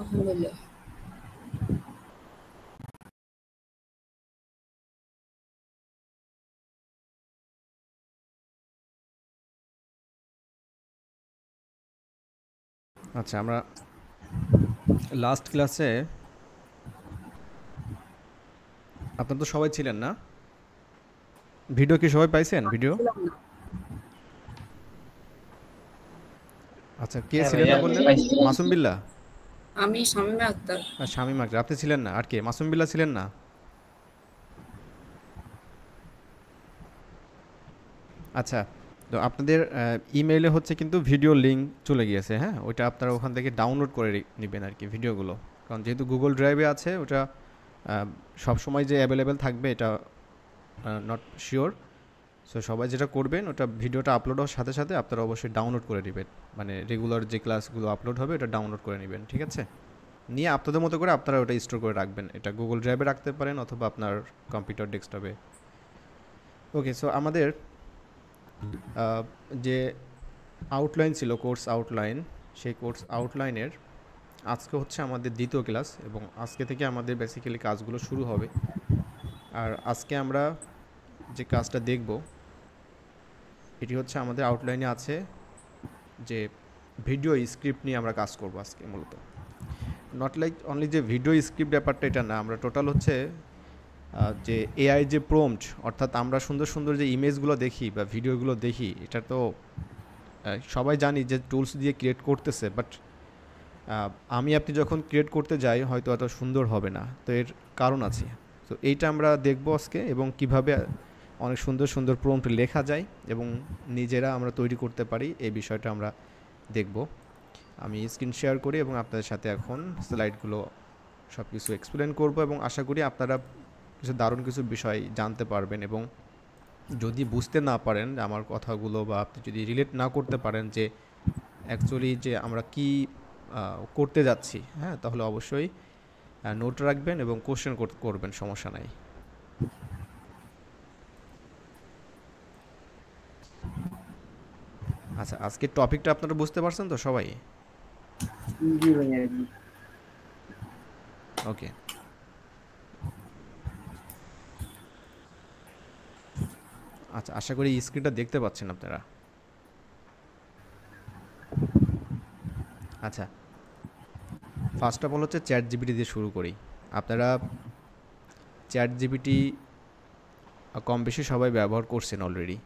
আলহামদুলিল্লাহ। আচ্ছা, আমরা লাস্ট ক্লাসে আপনারা তো সবাই ছিলেন না? ভিডিও কি সবাই পাইছেন? ভিডিও? ছিলাম না। আচ্ছা, কে হ্যাঁ ছিলেন ভাইয়া না বললেন? পাইছি। মাসুম বিল্লাহ আমি শামীমা আক্তার। আর শামীম আক্তার, আপনি ছিলেন না? আর কে? মাসুম বিল্লাহ ছিলেন না? আচ্ছা, তো আপনাদের ইমেইলে হচ্ছে কিন্তু ভিডিও লিঙ্ক চলে গিয়েছে, হ্যাঁ? ওইটা আপনারা ওখান থেকে ডাউনলোড করে নেবেন আর কি ভিডিওগুলো। কারণ যেহেতু গুগল ড্রাইভে আছে ওটা সব সময় যে অ্যাভেলেবেল থাকবে এটা নট শিওর। সো সবাই যেটা করবেন ওটা ভিডিওটা আপলোড হওয়ার সাথে সাথে আপনারা অবশ্যই ডাউনলোড করে নেবেন। মানে রেগুলার যে ক্লাসগুলো আপলোড হবে ওটা ডাউনলোড করে নেবেন, ঠিক আছে? নিয়ে আপনাদের মতো করে আপনারা ওটা স্টোর করে রাখবেন। এটা গুগল ড্রাইভে রাখতে পারেন অথবা আপনার কম্পিউটার ডেস্কটপে। ওকে, সো আমাদের আহ, যে আউটলাইন ছিল, কোর্স আউটলাইন, সেই কোর্স আউটলাইনের আজকে হচ্ছে আমাদের দ্বিতীয় ক্লাস এবং আজকে থেকে আমাদের বেসিক্যালি কাজগুলো শুরু হবে। আর আজকে আমরা যে কাজটা দেখব এটি হচ্ছে আমাদের আউটলাইনে আছে যে ভিডিও স্ক্রিপ্ট নিয়ে আমরা কাজ করব আজকে মূলত। নট লাইক অনলি যে ভিডিও স্ক্রিপ্ট ব্যাপারটা এটা না, আমরা টোটাল হচ্ছে যে এআই যে প্রম্পট, অর্থাৎ আমরা সুন্দর সুন্দর যে ইমেজগুলো দেখি বা ভিডিওগুলো দেখি, এটা তো সবাই জানি যে টুলস দিয়ে ক্রিয়েট করতেছে, বাট আমি আপনি যখন ক্রিয়েট করতে যাই হয়তো এত সুন্দর হবে না। তো এর কারণ আছে। তো এইটা আমরা দেখব আজকে এবং কিভাবে অনেক সুন্দর সুন্দর প্রম্পট লেখা যায় এবং নিজেরা আমরা তৈরি করতে পারি এই বিষয়টা আমরা দেখব। আমি স্ক্রিন শেয়ার করি এবং আপনাদের সাথে এখন স্লাইডগুলো সব কিছু এক্সপ্লেন করব এবং আশা করি আপনারা কিছু দারুণ কিছু বিষয় জানতে পারবেন এবং যদি বুঝতে না পারেন আমার কথাগুলো বা আপনি যদি রিলেট না করতে পারেন যে অ্যাকচুয়ালি যে আমরা কি করতে যাচ্ছি, হ্যাঁ, তাহলে অবশ্যই নোট রাখবেন এবং কোশ্চেন করবেন, সমস্যা নাই। আচ্ছা, আজকের টপিকটা আপনারা বুঝতে পারছেন তো সবাই? জি ভাইয়া জি। ওকে, আচ্ছা, আশা করি স্ক্রিনটা দেখতে পাচ্ছেন আপনারা। আচ্ছা, ফার্স্ট অফ অল হচ্ছে চ্যাট জিপিটি দিয়ে শুরু করি। আপনারা চ্যাট জিপিটি কম বেশি সবাই ব্যবহার করছেন অলরেডি।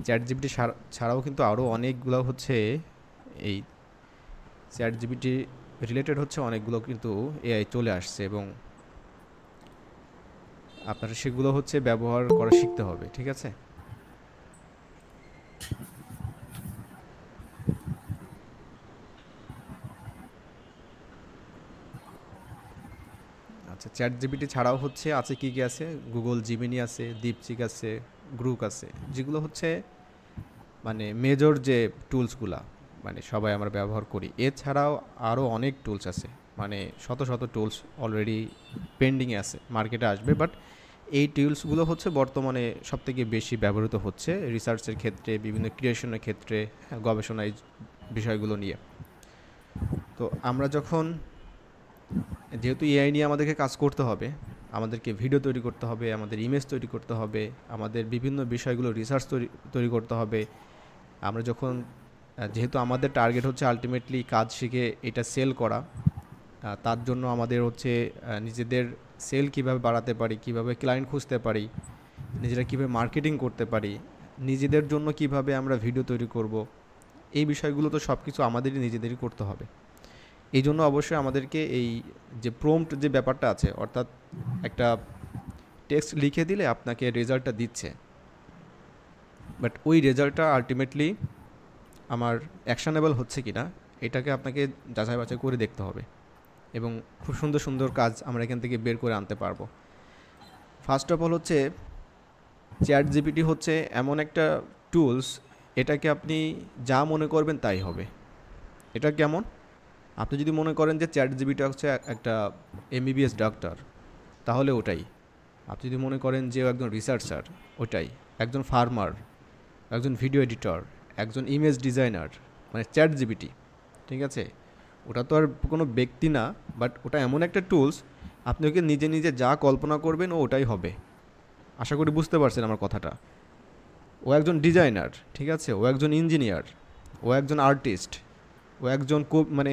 চ্যাট জিপিটি ছাড়াও কিন্তু আরও অনেকগুলো হচ্ছে এই চ্যাট জিপিটি রিলেটেড হচ্ছে অনেকগুলো কিন্তু এআই চলে আসছে এবং আপনারা সেগুলো হচ্ছে ব্যবহার করা শিখতে হবে, ঠিক আছে? আচ্ছা, চ্যাট জিপিটি ছাড়াও হচ্ছে আছে কী কী আছে, গুগল জিমিনি আছে, দীপসিক আছে, গ্রুক আছে, যেগুলো হচ্ছে মানে মেজর যে টুলসগুলা মানে সবাই আমরা ব্যবহার করি। এছাড়াও আরও অনেক টুলস আছে, মানে শত শত টুলস অলরেডি পেন্ডিংয়ে আছে, মার্কেটে আসবে, বাট এই টুলসগুলো হচ্ছে বর্তমানে সবথেকে বেশি ব্যবহৃত হচ্ছে রিসার্চের ক্ষেত্রে, বিভিন্ন ক্রিয়েশনের ক্ষেত্রে, গবেষণা এই বিষয়গুলো নিয়ে। তো আমরা যখন, যেহেতু এআই নিয়ে আমাদেরকে কাজ করতে হবে, আমাদেরকে ভিডিও তৈরি করতে হবে, আমাদের ইমেজ তৈরি করতে হবে, আমাদের বিভিন্ন বিষয়গুলো রিসার্চ তৈরি করতে হবে। আমরা যখন যেহেতু আমাদের টার্গেট হচ্ছে আলটিমেটলি কাজ শিখে এটা সেল করা, তার জন্য আমাদের হচ্ছে নিজেদের সেল কিভাবে বাড়াতে পারি, কিভাবে ক্লায়েন্ট খুঁজতে পারি, নিজেরা কীভাবে মার্কেটিং করতে পারি, নিজেদের জন্য কিভাবে আমরা ভিডিও তৈরি করব, এই বিষয়গুলো তো সব কিছু আমাদেরই নিজেদেরই করতে হবে। এই জন্য অবশ্যই আমাদেরকে এই যে প্রম্পট যে ব্যাপারটা আছে, অর্থাৎ একটা টেক্সট লিখে দিলে আপনাকে রেজাল্টটা দিচ্ছে, বাট ওই রেজাল্টটা আলটিমেটলি আমার অ্যাকশনেবল হচ্ছে কি না এটাকে আপনাকে যাচাই বাছাই করে দেখতে হবে এবং খুব সুন্দর সুন্দর কাজ আমরা এখান থেকে বের করে আনতে পারবো। ফার্স্ট অফ অল হচ্ছে চ্যাট জিপিটি হচ্ছে এমন একটা টুলস, এটাকে আপনি যা মনে করবেন তাই হবে। এটা কেমন? আপনি যদি মনে করেন যে চ্যাট জিপিটি হচ্ছে একটা এমবিবিএস ডাক্তার, তাহলে ওটাই। আপনি যদি মনে করেন যে একজন রিসার্চার, ওটাই। একজন ফার্মার, একজন ভিডিও এডিটর, একজন ইমেজ ডিজাইনার, মানে চ্যাট জিপিটি, ঠিক আছে? ওটা তো আর কোনো ব্যক্তি না, বাট ওটা এমন একটা টুলস, আপনি ওকে নিজে নিজে যা কল্পনা করবেন ও ওটাই হবে। আশা করি বুঝতে পারছেন আমার কথাটা। ও একজন ডিজাইনার, ঠিক আছে, ও একজন ইঞ্জিনিয়ার, ও একজন আর্টিস্ট, ও একজন মানে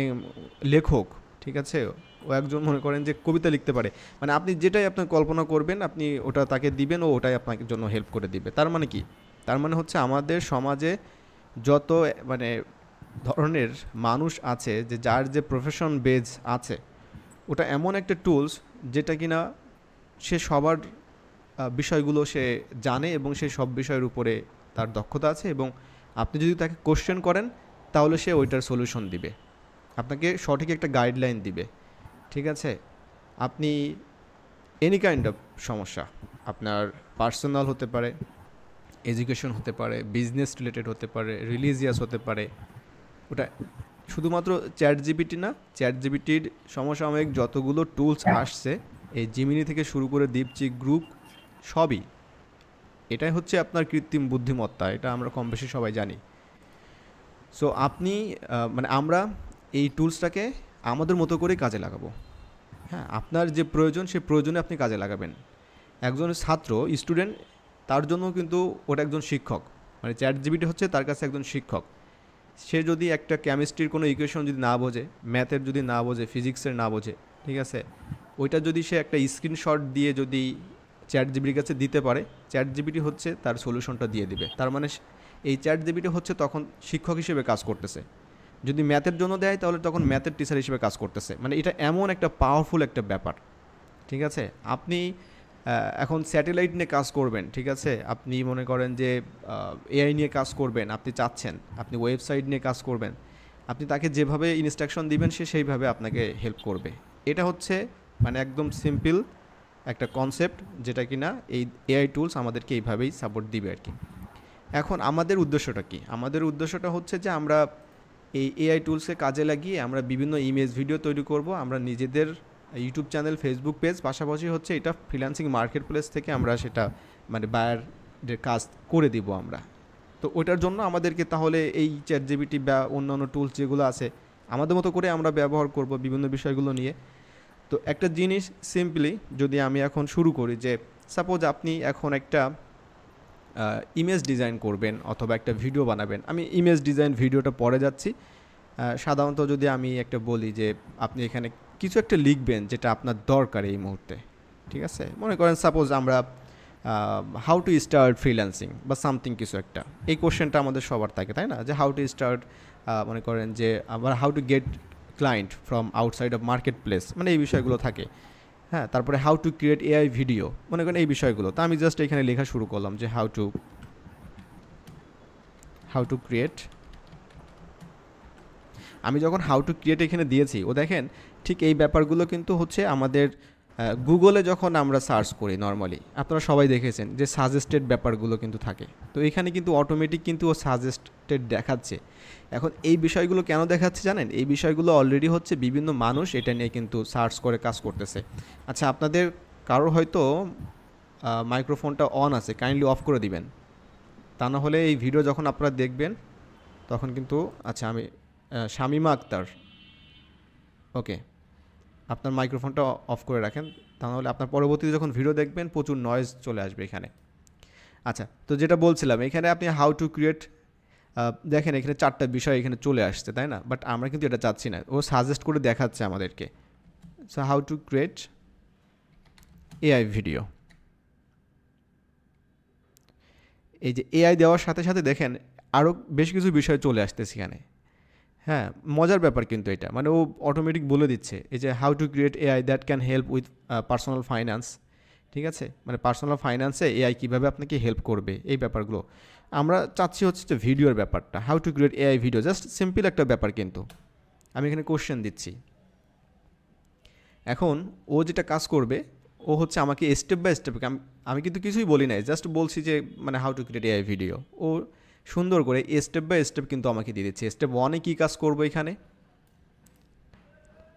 লেখক, ঠিক আছে, ও একজন মনে করেন যে কবিতা লিখতে পারে। মানে আপনি যেটাই আপনার কল্পনা করবেন আপনি ওটা তাকে দিবেন, ও ওটাই আপনার জন্য হেল্প করে দিবে। তার মানে কি? তার মানে হচ্ছে আমাদের সমাজে যত মানে ধরনের মানুষ আছে, যে যার যে প্রফেশন বেজ আছে, ওটা এমন একটা টুলস যেটা কিনা সে সবার বিষয়গুলো সে জানে এবং সে সব বিষয়ের উপরে তার দক্ষতা আছে, এবং আপনি যদি তাকে কোশ্চেন করেন তাহলে সে ওইটার সলিউশন দিবে, আপনাকে সঠিক একটা গাইডলাইন দিবে, ঠিক আছে। আপনি এনি কাইন্ড অফ সমস্যা, আপনার পার্সোনাল হতে পারে, এডুকেশন হতে পারে, বিজনেস রিলেটেড হতে পারে, রিলিজিয়াস হতে পারে, ওটা শুধুমাত্র চ্যাট জিপিটি না, চ্যাট জিপিটির সমসাময়িক যতগুলো টুলস আসছে, এই জিমিনি থেকে শুরু করে দীপচিক গ্রুপ সবই, এটাই হচ্ছে আপনার কৃত্রিম বুদ্ধিমত্তা, এটা আমরা কম বেশি সবাই জানি। সো আপনি মানে আমরা এই টুলসটাকে আমাদের মতো করেই কাজে লাগাবো। হ্যাঁ, আপনার যে প্রয়োজন সে প্রয়োজনে আপনি কাজে লাগাবেন। একজন ছাত্র, স্টুডেন্ট, তার জন্য কিন্তু ওটা একজন শিক্ষক, মানে চ্যাট জিপিটি হচ্ছে তার কাছে একজন শিক্ষক। সে যদি একটা কেমিস্ট্রির কোনো ইকুয়েশন যদি না বোঝে, ম্যাথের যদি না বোঝে, ফিজিক্সের না বোঝে, ঠিক আছে, ওইটা যদি সে একটা স্ক্রিনশট দিয়ে যদি চ্যাট জিপিটির কাছে দিতে পারে, চ্যাট জিপিটি হচ্ছে তার সলিউশনটা দিয়ে দিবে। তার মানে এই চ্যাট জিপিটি হচ্ছে তখন শিক্ষক হিসেবে কাজ করতেছে। যদি ম্যাথের জন্য দেয় তাহলে তখন ম্যাথের টিচার হিসেবে কাজ করতেছে। মানে এটা এমন একটা পাওয়ারফুল একটা ব্যাপার, ঠিক আছে। আপনি এখন স্যাটেলাইট নিয়ে কাজ করবেন, ঠিক আছে, আপনি মনে করেন যে এআই নিয়ে কাজ করবেন, আপনি চাচ্ছেন, আপনি ওয়েবসাইট নিয়ে কাজ করবেন, আপনি তাকে যেভাবে ইনস্ট্রাকশন দিবেন সে সেইভাবে আপনাকে হেল্প করবে। এটা হচ্ছে মানে একদম সিম্পল একটা কনসেপ্ট, যেটা কিনা এই এআই টুলস আমাদেরকে এইভাবেই সাপোর্ট দিবে আর কি। এখন আমাদের উদ্দেশ্যটা কি? আমাদের উদ্দেশ্যটা হচ্ছে যে আমরা এই এআই টুলসকে কাজে লাগিয়ে আমরা বিভিন্ন ইমেজ ভিডিও তৈরি করব, আমরা নিজেদের ইউটিউব চ্যানেল, ফেসবুক পেজ, পাশাপাশি হচ্ছে এটা ফ্রিল্যান্সিং মার্কেট প্লেস থেকে আমরা সেটা মানে বায়ারদের কাজ করে দিব আমরা। তো ওটার জন্য আমাদেরকে তাহলে এই চ্যাট জিপিটি বা অন্যান্য টুলস যেগুলো আছে আমাদের মতো করে আমরা ব্যবহার করব বিভিন্ন বিষয়গুলো নিয়ে। তো একটা জিনিস সিম্পলি যদি আমি এখন শুরু করি, যে সাপোজ আপনি এখন একটা ইমেজ ডিজাইন করবেন অথবা একটা ভিডিও বানাবেন। আমি ইমেজ ডিজাইন ভিডিওটা পরে যাচ্ছি। সাধারণত যদি আমি একটা বলি যে আপনি এখানে কিছু একটা লিখবেন যেটা আপনার দরকার এই মুহূর্তে, ঠিক আছে, মনে করেন সাপোজ আমরা হাউ টু স্টার্ট ফ্রিল্যান্সিং বা সামথিং কিছু একটা, এই কোশ্চেনটা আমাদের সবার থাকে, তাই না, যে হাউ টু স্টার্ট, মনে করেন যে আবার how to get client from outside of market place, মানে এই বিষয়গুলো থাকে। হ্যাঁ, তারপরে how to create AI video, মনে করেন এই বিষয়গুলো। তো আমি জাস্ট এখানে লেখা শুরু করলাম যে হাউ টু ক্রিয়েট। আমি যখন হাউ টু ক্রিয়েট এখানে দিয়েছি, ও দেখেন ঠিক এই ব্যাপারগুলো কিন্তু হচ্ছে আমাদের গুগলে যখন আমরা সার্চ করি নর্মালি, আপনারা সবাই দেখেছেন যে সাজেস্টেড ব্যাপারগুলো কিন্তু থাকে। তো এখানে কিন্তু অটোমেটিক কিন্তু ও সাজেস্টেড দেখাচ্ছে। এখন এই বিষয়গুলো কেন দেখাচ্ছে জানেন? এই বিষয়গুলো অলরেডি হচ্ছে বিভিন্ন মানুষ এটা নিয়ে কিন্তু সার্চ করে কাজ করতেছে। আচ্ছা, আপনাদের কারোর হয়তো মাইক্রোফোনটা অন আছে, কাইন্ডলি অফ করে দিবেন, তা না হলে এই ভিডিও যখন আপনারা দেখবেন তখন কিন্তু, আচ্ছা আমি শামিমা আক্তার, ওকে, আপনার মাইক্রোফোনটা অফ করে রাখেন, তা নাহলে আপনার পরবর্তীতে যখন ভিডিও দেখবেন প্রচুর নয়েজ চলে আসবে এখানে। আচ্ছা, তো যেটা বলছিলাম, এখানে আপনি হাউ টু ক্রিয়েট, দেখেন এখানে 4টা বিষয় এখানে চলে আসছে, তাই না, বাট আমরা কিন্তু এটা চাচ্ছি না, ও সাজেস্ট করে দেখাচ্ছে আমাদেরকে। So how to create AI video, এই যে এআই দেওয়ার সাথে সাথে দেখেন আরও বেশ কিছু বিষয় চলে আসতেছে এখানে। হ্যাঁ, মজার ব্যাপার কিন্তু এটা, মানে ও অটোমেটিক বলে দিচ্ছে এই যে how to create AI that can help with personal finance, ঠিক আছে, মানে পার্সোনাল ফাইন্যান্সে এআই কীভাবে আপনাকে হেল্প করবে এই ব্যাপারগুলো। আমরা চাচ্ছি হচ্ছে যে ভিডিওর ব্যাপারটা, how to create AI video, just simple একটা ব্যাপার, কিন্তু আমি এখানে কোশ্চেন দিচ্ছি। এখন ও যেটা কাজ করবে, ও হচ্ছে আমাকে স্টেপ বাই স্টেপ, আমি কিন্তু কিছুই বলি নাই, জাস্ট বলছি যে মানে how to create AI video, ও সুন্দর করে স্টেপ বাই স্টেপ কিন্তু আমাকে দিয়ে দিচ্ছে। স্টেপ 1-এ কী কাজ করবো এখানে,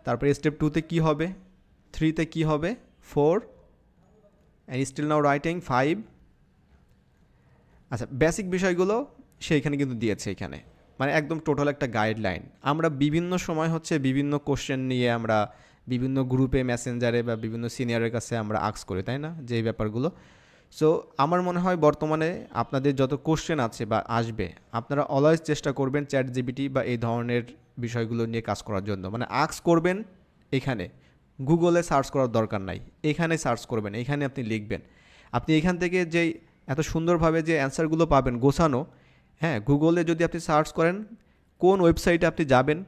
তারপরে স্টেপ 2-তে কী হবে, 3-তে কী হবে, 4 অ্যান্ড স্টিল নাও রাইটিং 5। আচ্ছা, বেসিক বিষয়গুলো সেইখানে কিন্তু দিয়েছে এখানে, মানে একদম টোটাল একটা গাইডলাইন। আমরা বিভিন্ন সময় হচ্ছে বিভিন্ন কোশ্চেন নিয়ে আমরা বিভিন্ন গ্রুপে মেসেঞ্জারে বা বিভিন্ন সিনিয়রের কাছে আমরা আস্ক করি, তাই না, যে এই ব্যাপারগুলো। সো আমার মনে হয় বর্তমানে আপনাদের যত কোশ্চেন আছে বা আসবে, আপনারা অলওয়েজ চেষ্টা করবেন চ্যাট জিপিটি বা এই ধরনের বিষয়গুলো নিয়ে কাজ করার জন্য। মানে আস্ক করবেন এখানে, গুগলে সার্চ করার দরকার নাই, এখানে সার্চ করবেন, এখানে আপনি লিখবেন। আপনি এখান থেকে যেই এত সুন্দরভাবে যে অ্যান্সারগুলো পাবেন গোছানো, হ্যাঁ, গুগলে যদি আপনি সার্চ করেন কোন ওয়েবসাইটে আপনি যাবেন,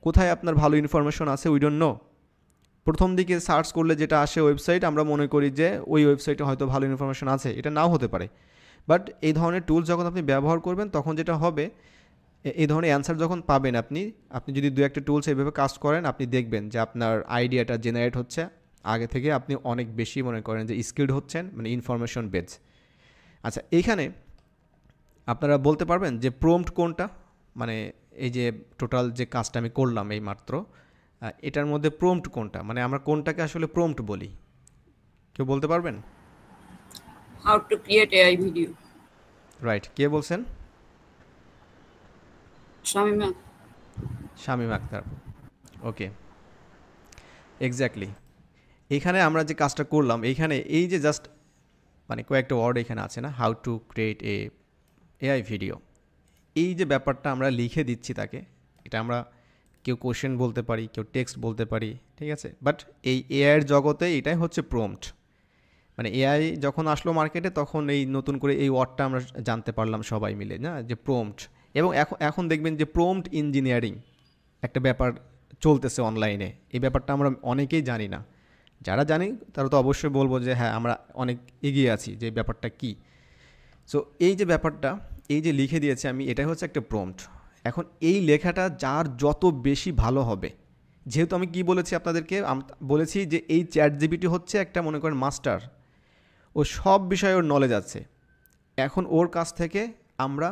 কোথায় আপনার ভালো ইনফরমেশন আছে, উই ডোন্ট নো। প্রথম দিকে সার্চ করলে যেটা আসে ওয়েবসাইট, আমরা মনে করি যে ওই ওয়েবসাইটে হয়তো ভালো ইনফরমেশন আছে, এটা নাও হতে পারে। বাট এই ধরনের টুলস যখন আপনি ব্যবহার করবেন তখন যেটা হবে, এই ধরনের অ্যান্সার যখন পাবেন আপনি যদি দু একটা টুলস এইভাবে কাজ করেন, আপনি দেখবেন যে আপনার আইডিয়াটা জেনারেট হচ্ছে আগে থেকে, আপনি অনেক বেশি মনে করেন যে স্কিলড হচ্ছেন, মানে ইনফরমেশন বেজ। আচ্ছা, এইখানে আপনারা বলতে পারবেন যে প্রম্পট কোনটা, মানে এই যে টোটাল যে কাজটা আমি করলাম এই মাত্র, এটার মধ্যে প্রম্পট কোনটা, মানে আমরা কোনটাকে আসলে প্রম্পট বলি, কেউ বলতে পারবেন? How to create AI video. Right, কে বলছেন? Shamima. Shamim Akter. Okay, exactly. এখানে আমরা যে কাজটা করলাম, এইখানে এই যে জাস্ট মানে কয়েকটা ওয়ার্ড এখানে আছে না, how to create AI video, এই যে ব্যাপারটা আমরা লিখে দিচ্ছি তাকে, এটা আমরা কেউ কোশ্চেন বলতে পারি, কেউ টেক্সট বলতে পারি, ঠিক আছে। বাট এই এআইয়ের জগতে এটাই হচ্ছে প্রম্পট। মানে এআই যখন আসলো মার্কেটে তখন এই নতুন করে এই ওয়ার্ডটা আমরা জানতে পারলাম সবাই মিলে, না, যে প্রম্পট। এবং এখন দেখবেন যে প্রম্পট ইঞ্জিনিয়ারিং একটা ব্যাপার চলতেছে অনলাইনে, এই ব্যাপারটা আমরা অনেকেই জানি না। যারা জানি তারা তো অবশ্যই বলবো যে হ্যাঁ আমরা অনেক এগিয়ে আছি, যে ব্যাপারটা কী। সো এই যে ব্যাপারটা, এই যে লিখে দিয়েছি আমি, এটাই হচ্ছে একটা প্রম্পট। এখন এই লেখাটা যার যত বেশি ভালো হবে, যেহেতু আমি কি বলেছি আপনাদেরকে, বলেছি যে এই চ্যাট জিপিটি হচ্ছে একটা মনে করেন মাস্টার, ও সব বিষয়ে ওর নলেজ আছে। এখন ওর কাছ থেকে আমরা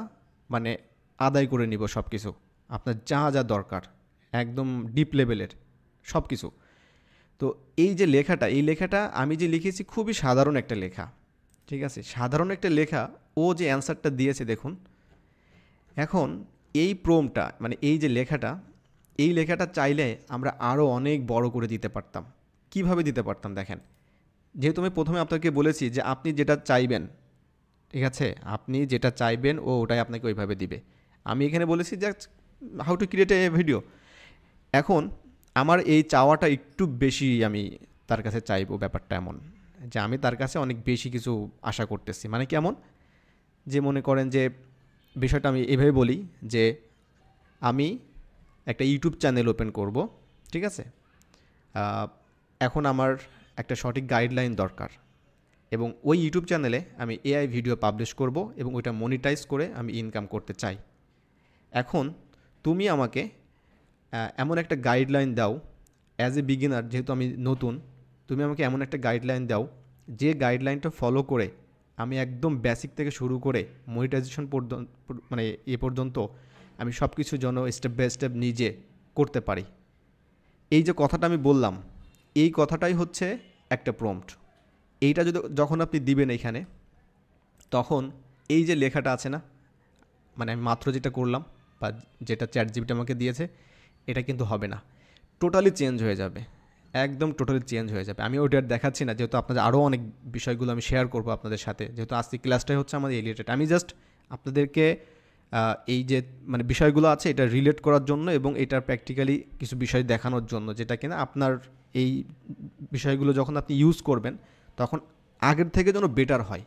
মানে আদায় করে নিব সব কিছু, আপনার যা যা দরকার, একদম ডিপ লেভেলের সব কিছু। তো এই যে লেখাটা, এই লেখাটা আমি যে লিখেছি খুবই সাধারণ একটা লেখা, ঠিক আছে, সাধারণ একটা লেখা। ও যে অ্যান্সারটা দিয়েছে দেখুন। এখন এই প্রম্পটটা, মানে এই যে লেখাটা, এই লেখাটা চাইলে আমরা আরও অনেক বড় করে দিতে পারতাম। কিভাবে দিতে পারতাম দেখেন, যেহেতু আমি প্রথমে আপনাকে বলেছি যে আপনি যেটা চাইবেন, ঠিক আছে, আপনি যেটা চাইবেন ও ওটাই আপনাকে ওইভাবে দিবে। আমি এখানে বলেছি যে how to create a video. এখন আমার এই চাওয়াটা একটু বেশি, আমি তার কাছে চাইবো, ব্যাপারটা এমন যে আমি তার কাছে অনেক বেশি কিছু আশা করতেছি। মানে কেমন, যে মনে করেন যে বিষয়টা আমি এভাবে বলি যে আমি একটা ইউটিউব চ্যানেল ওপেন করব, ঠিক আছে। এখন আমার একটা সঠিক গাইডলাইন দরকার, এবং ওই ইউটিউব চ্যানেলে আমি এআই ভিডিও পাবলিশ করব এবং ওইটা মনিটাইজ করে আমি ইনকাম করতে চাই। এখন তুমি আমাকে এমন একটা গাইডলাইন দাও, অ্যাজ এ বিগিনার, যেহেতু আমি নতুন, তুমি আমাকে এমন একটা গাইডলাইন দাও যে গাইডলাইনটা ফলো করে আমি একদম বেসিক থেকে শুরু করে মনিটাইজেশন পর্যন্ত, মানে এ পর্যন্ত আমি সব কিছু যেন স্টেপ বাই স্টেপ নিজে করতে পারি। এই যে কথাটা আমি বললাম, এই কথাটাই হচ্ছে একটা প্রম্পট। এইটা যখন আপনি দিবেন এখানে, তখন এই যে লেখাটা আছে না, মানে আমি মাত্র যেটা করলাম বা যেটা চ্যাট জিপিটি আমাকে দিয়েছে, এটা কিন্তু হবে না, টোটালি চেঞ্জ হয়ে যাবে, একদম টোটালি চেঞ্জ হয়ে যাবে। আমি ওটা দেখাচ্ছি না, যেহেতু আপনাদের আরও অনেক বিষয়গুলো আমি শেয়ার করবো আপনাদের সাথে, যেহেতু আজকে ক্লাসটাই হচ্ছে আমাদের রিলেটেড। আমি জাস্ট আপনাদেরকে এই যে মানে বিষয়গুলো আছে এটা রিলেট করার জন্য এবং এটার প্র্যাকটিক্যালি কিছু বিষয় দেখানোর জন্য, যেটা কিনা আপনার এই বিষয়গুলো যখন আপনি ইউজ করবেন তখন আগের থেকে যেন বেটার হয়,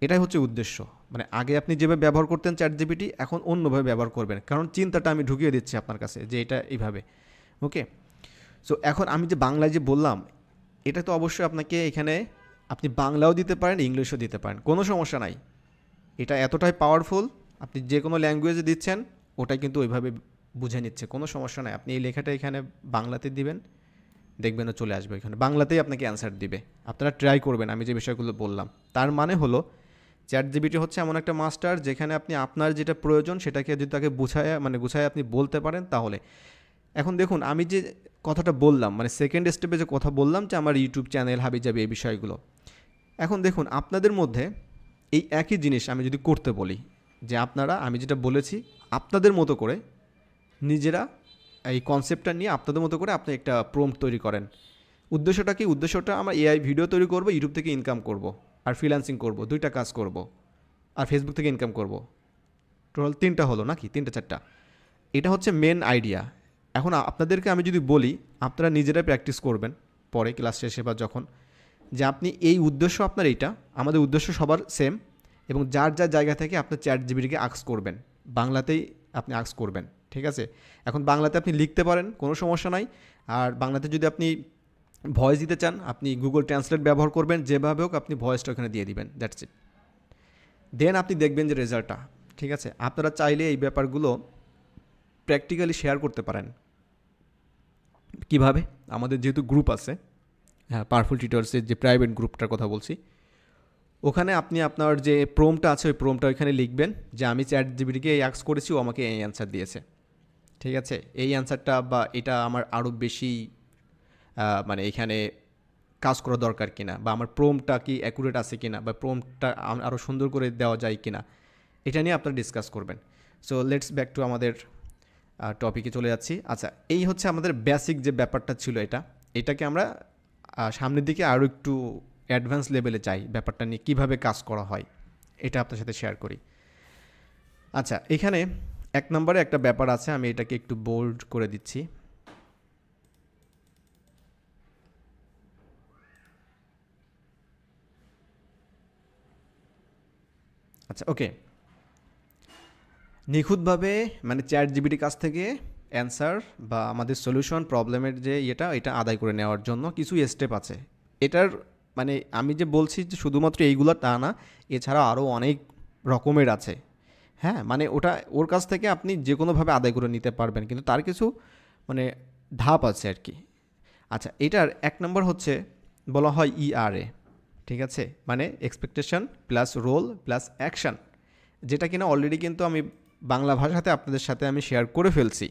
এটাই হচ্ছে উদ্দেশ্য। মানে আগে আপনি যেভাবে ব্যবহার করতেন চ্যাট জিপিটি, এখন অন্যভাবে ব্যবহার করবেন, কারণ চিন্তাটা আমি ঢুকিয়ে দিচ্ছি আপনার কাছে যে এটা এইভাবে। ওকে, সো এখন আমি যে বাংলায় যে বললাম, এটা তো অবশ্যই আপনাকে এখানে আপনি বাংলাও দিতে পারেন, ইংলিশও দিতে পারেন, কোনো সমস্যা নাই। এটা এতটাই পাওয়ারফুল, আপনি যে কোনো ল্যাঙ্গুয়েজে দিচ্ছেন ওটাই কিন্তু ওইভাবে বুঝে নিচ্ছে, কোনো সমস্যা নাই। আপনি এই লেখাটা এখানে বাংলাতে দিবেন, দেখবেন ও চলে আসবে এখানে, বাংলাতেই আপনাকে অ্যান্সার দিবে। আপনারা ট্রাই করবেন আমি যে বিষয়গুলো বললাম। তার মানে হলো চ্যাট জিপিটি হচ্ছে এমন একটা মাস্টার, যেখানে আপনি আপনার যেটা প্রয়োজন সেটাকে যদি তাকে গুছায় আপনি বলতে পারেন তাহলে। এখন দেখুন আমি যে কথাটা বললাম, মানে সেকেন্ড স্টেপে যে কথা বললাম যে আমার ইউটিউব চ্যানেল হাবিজাবি এই বিষয়গুলো, এখন দেখুন আপনাদের মধ্যে এই একই জিনিস আমি যদি করতে বলি, যে আপনারা আমি যেটা বলেছি আপনাদের মতো করে নিজেরা এই কনসেপ্টটা নিয়ে আপনাদের মতো করে আপনি একটা প্রম্পট তৈরি করেন। উদ্দেশ্যটা কি? উদ্দেশ্যটা আমরা এআই ভিডিও তৈরি করব, ইউটিউব থেকে ইনকাম করব, আর ফ্রিল্যান্সিং করব, 2টা কাজ করব, আর ফেসবুক থেকে ইনকাম করব। টোটাল 3টা হলো নাকি 3টা 4টা। এটা হচ্ছে মেন আইডিয়া। এখন আপনাদেরকে আমি যদি বলি আপনারা নিজেরাই প্র্যাকটিস করবেন পরে ক্লাস শেষে বা যখন, যে আপনি এই উদ্দেশ্য আপনার এইটা, আমাদের উদ্দেশ্য সবার সেম, এবং যার যার জায়গা থেকে আপনার চ্যাটজিপিটিকে আস্ক করবেন, বাংলাতেই আপনি আস্ক করবেন, ঠিক আছে? এখন বাংলাতে আপনি লিখতে পারেন, কোনো সমস্যা নাই। আর বাংলাতে যদি আপনি ভয়েস দিতে চান আপনি গুগল ট্রান্সলেট ব্যবহার করবেন, যেভাবে হোক আপনি ভয়েসটা ওখানে দিয়ে দিবেন, দ্যাটস ইট। দেন আপনি দেখবেন যে রেজাল্টটা, ঠিক আছে? আপনারা চাইলে এই ব্যাপারগুলো প্র্যাকটিক্যালি শেয়ার করতে পারেন। কিভাবে? আমাদের যেহেতু গ্রুপ আছে, হ্যাঁ, পাওয়ারফুল টিউটরসের যে প্রাইভেট গ্রুপটার কথা বলছি, ওখানে আপনি আপনার যে প্রম্পটটা আছে ওই প্রম্পটটা ওইখানে লিখবেন যে আমি চ্যাটজিপিটিকে এই আস্ক করেছি, ও আমাকে এই অ্যান্সার দিয়েছে, ঠিক আছে? এই অ্যান্সারটা বা এটা আমার আরও বেশি মানে এখানে কাজ করা দরকার কিনা, বা আমার প্রম্পটটা কি অ্যাকুরেট আছে কিনা, বা প্রম্পটটা আরও সুন্দর করে দেওয়া যায় কিনা, এটা নিয়ে আপনারা ডিসকাস করবেন। সো লেটস ব্যাক টু আমাদের টপিকে চলে যাচ্ছি। আচ্ছা, এই হচ্ছে আমাদের বেসিক যে ব্যাপারটা ছিল, এটাকে আমরা সামনের দিকে আরও একটু অ্যাডভান্স লেভেলে চাই, ব্যাপারটা নিয়ে কীভাবে কাজ করা হয় এটা আপনার সাথে শেয়ার করি। আচ্ছা, এখানে 1 নম্বরে একটা ব্যাপার আছে, আমি এটাকে একটু বোল্ড করে দিচ্ছি। আচ্ছা, ওকে। নিখুঁতভাবে মানে চ্যাটজিপিটির কাছ থেকে অ্যান্সার বা আমাদের সলিউশন প্রবলেমের যে এটা আদায় করে নেওয়ার জন্য কিছু স্টেপ আছে। এটার মানে আমি যে বলছি যে শুধুমাত্র এইগুলো তা না, এছাড়া আরও অনেক রকমের আছে। হ্যাঁ, মানে ওর কাছ থেকে আপনি যে কোনোভাবে আদায় করে নিতে পারবেন, কিন্তু তার কিছু মানে ধাপ আছে আর কি। আচ্ছা, এটার 1 নম্বর হচ্ছে বলা হয় ERA, ঠিক আছে? মানে expectation plus role plus action, যেটা কিনা অলরেডি কিন্তু আমি বাংলা ভাষাতে আপনাদের সাথে আমি শেয়ার করে ফেলছি,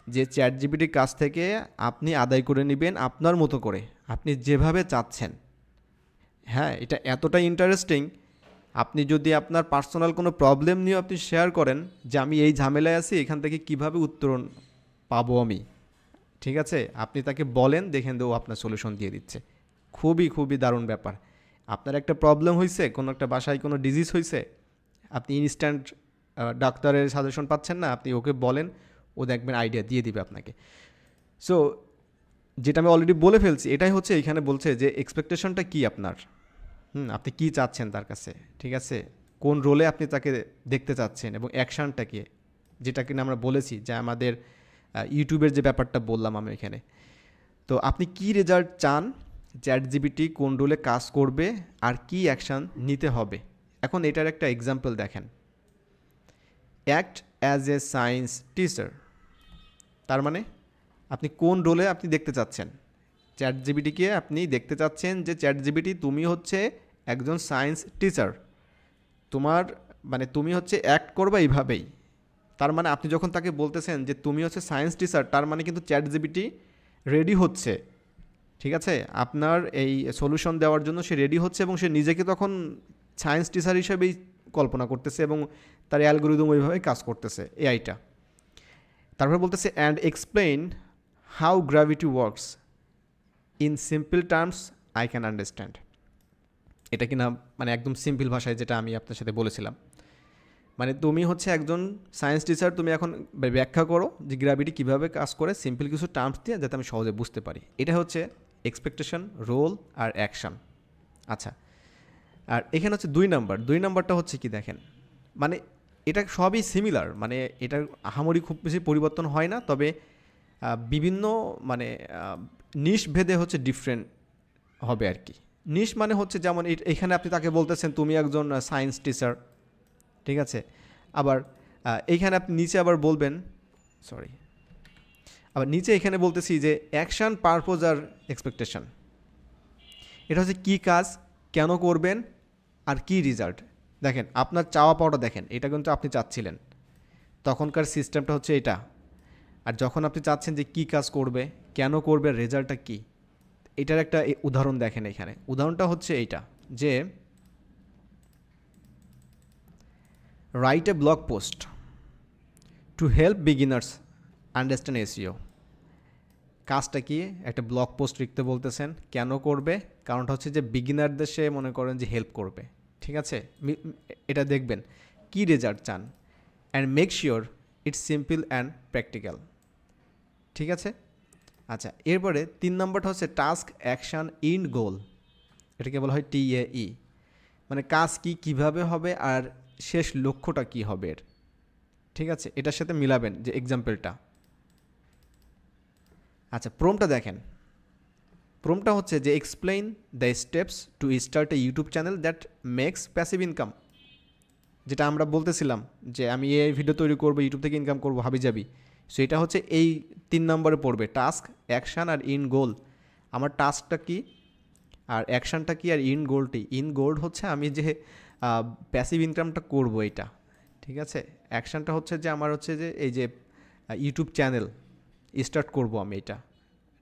যে চ্যাটজিপিটির কাছ থেকে আপনি আদায় করে নেবেন আপনার মতো করে, আপনি যেভাবে চাচ্ছেন। হ্যাঁ, এটা এতটাই ইন্টারেস্টিং, আপনি যদি আপনার পার্সোনাল কোনো প্রবলেম নিয়ে আপনি শেয়ার করেন যে আমি এই ঝামেলায় আছি, এখান থেকে কিভাবে উত্তরণ পাবো আমি, ঠিক আছে? আপনি তাকে বলেন, দেখেন ও আপনার সলিউশন দিয়ে দিচ্ছে। খুবই খুবই দারুণ ব্যাপার। আপনার একটা প্রবলেম হয়েছে, কোনো একটা বাসায় কোনো ডিজিজ হয়েছে, আপনি ইনস্ট্যান্ট ডাক্তারের সাজেশন পাচ্ছেন না, আপনি ওকে বলেন, ও দেখবেন আইডিয়া দিয়ে দিবে আপনাকে। সো যেটা আমি অলরেডি বলে ফেলছি, এটাই হচ্ছে এখানে বলছে যে এক্সপেকটেশনটা কী আপনার, আপনি কী চাচ্ছেন তার কাছে, ঠিক আছে? কোন রোলে আপনি তাকে দেখতে চাচ্ছেন, এবং অ্যাকশানটা কী, যেটা কিনা আমরা বলেছি যে আমাদের ইউটিউবের যে ব্যাপারটা বললাম আমি এখানে। তো আপনি কি রেজাল্ট চান, চ্যাটজিপিটি কোন রোলে কাজ করবে, আর কি অ্যাকশান নিতে হবে। এখন এটার একটা এক্সাম্পল দেখেন, act as a science teacher. তার মানে আপনি কোন রোলে আপনি দেখতে চাচ্ছেন চ্যাটজিপিটিকে, আপনি দেখতে চাচ্ছেন যে চ্যাটজিপিটি তুমি হচ্ছে একজন সায়েন্স টিচার, তোমার মানে তুমি হচ্ছে অ্যাক্ট করবে এইভাবেই। তার মানে আপনি যখন তাকে বলতেছেন যে তুমি হচ্ছে সায়েন্স টিচার, তার মানে কিন্তু চ্যাটজিপিটি রেডি হচ্ছে, ঠিক আছে? আপনার এই সলিউশন দেওয়ার জন্য সে রেডি হচ্ছে, এবং সে নিজেকে তখন সায়েন্স টিচার হিসেবেই কল্পনা করতেছে, এবং তার অ্যালগোরিদম ওইভাবেই কাজ করতেছে এআইটা। তারপরে বলতেছে and explain how gravity works in simple terms I can understand. এটা কিনা মানে একদম সিম্পল ভাষায় যেটা আমি আপনার সাথে বলেছিলাম, মানে তুমি হচ্ছে একজন সায়েন্স টিচার, তুমি এখন ব্যাখ্যা করো যে গ্র্যাভিটি কীভাবে কাজ করে সিম্পল কিছু টার্মস দিয়ে, যাতে আমি সহজে বুঝতে পারি। এটা হচ্ছে এক্সপেকটেশন, রোল আর অ্যাকশান। আচ্ছা, আর এখানে হচ্ছে 2 নাম্বারটা হচ্ছে কি দেখেন, মানে এটা সবই সিমিলার, মানে এটার আহামরি খুব বেশি পরিবর্তন হয় না, তবে বিভিন্ন মানে নিশ ভেদে হচ্ছে ডিফারেন্ট হবে আর কি। নিশ মানে হচ্ছে যেমন এখানে আপনি তাকে বলতেছেন তুমি একজন সায়েন্স টিচার, ঠিক আছে? আবার এইখানে আপনি নিচে আবার বলবেন, আবার নিচে এখানে বলতেছি যে অ্যাকশান, পারপোজ আর এক্সপেকটেশন। এটা হচ্ছে কী কাজ, কেন করবেন, আর কি রেজাল্ট। দেখেন আপনার চাওয়া পাওয়াটা দেখেন, এটা কিন্তু আপনি চাচ্ছিলেন, তখনকার সিস্টেমটা হচ্ছে এটা। আর যখন আপনি চাচ্ছেন যে কী কাজ করবে, কেন করবে, রেজাল্টটা কী, এটার একটা উদাহরণ দেখেন এখানে। উদাহরণটা হচ্ছে এইটা, যে write a blog post to help beginners understand SEO. কাজটা কি? একটা ব্লগ পোস্ট লিখতে বলতেছেন। কেন করবে? কারণটা হচ্ছে যে বিগিনারদের সে মনে করেন যে হেল্প করবে। ঠিক আছে, এটা দেখবেন কি রেজাল্ট চান, and make sure it's simple and practical. ঠিক আছে, আচ্ছা এরপরে 3 নম্বরটা হচ্ছে টাস্ক অ্যাকশান ইন গোল। এটাকে বলা হয় TAE, মানে কাজ কি, কিভাবে হবে, আর শেষ লক্ষ্যটা কি হবে এর। ঠিক আছে, এটার সাথে মিলাবেন যে এক্সাম্পলটা। আচ্ছা প্রোমটা দেখেন, প্রোমটা হচ্ছে যে explain the steps to start a YouTube channel that makes passive income. যেটা আমরা বলতেছিলাম যে আমি এই ভিডিও তৈরি করবো, ইউটিউব থেকে ইনকাম করবো হাবিজাবি। সো এটা হচ্ছে এই 3 নম্বরে পড়বে, টাস্ক অ্যাকশান আর ইন গোল। আমার টাস্কটা কি আর অ্যাকশানটা কি আর ইন গোলটি। ইন গোল হচ্ছে আমি যে প্যাসিভ ইনকামটা করব এটা। ঠিক আছে, অ্যাকশানটা হচ্ছে যে আমার হচ্ছে যে এই যে ইউটিউব চ্যানেল স্টার্ট করব আমি এটা।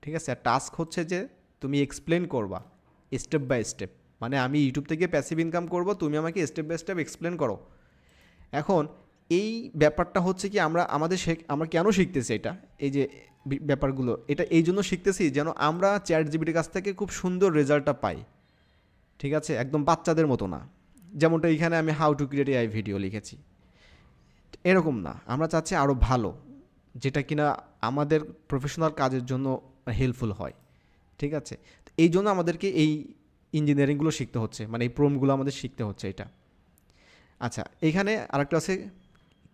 ঠিক আছে, আর টাস্ক হচ্ছে যে তুমি এক্সপ্লেন করবা স্টেপ বাই স্টেপ, মানে আমি ইউটিউব থেকে প্যাসিভ ইনকাম করব, তুমি আমাকে স্টেপ বাই স্টেপ এক্সপ্লেন করো। এখন এই ব্যাপারটা হচ্ছে কি আমরা কেন শিখতেছি এটা, এই যে ব্যাপারগুলো, এটা এই জন্য শিখতেছি যেন আমরা চ্যাটজিপিটির কাছ থেকে খুব সুন্দর রেজাল্টটা পাই। ঠিক আছে, একদম বাচ্চাদের মতো না, যেমনটা এখানে আমি how to create AI video লিখেছি, এরকম না। আমরা চাচ্ছি আরও ভালো, যেটা কিনা আমাদের প্রফেশনাল কাজের জন্য হেল্পফুল হয়। ঠিক আছে, এই জন্য আমাদেরকে এই ইঞ্জিনিয়ারিংগুলো শিখতে হচ্ছে, মানে এই প্রোমগুলো আমাদের শিখতে হচ্ছে এটা। আচ্ছা এখানে আরেকটা আছে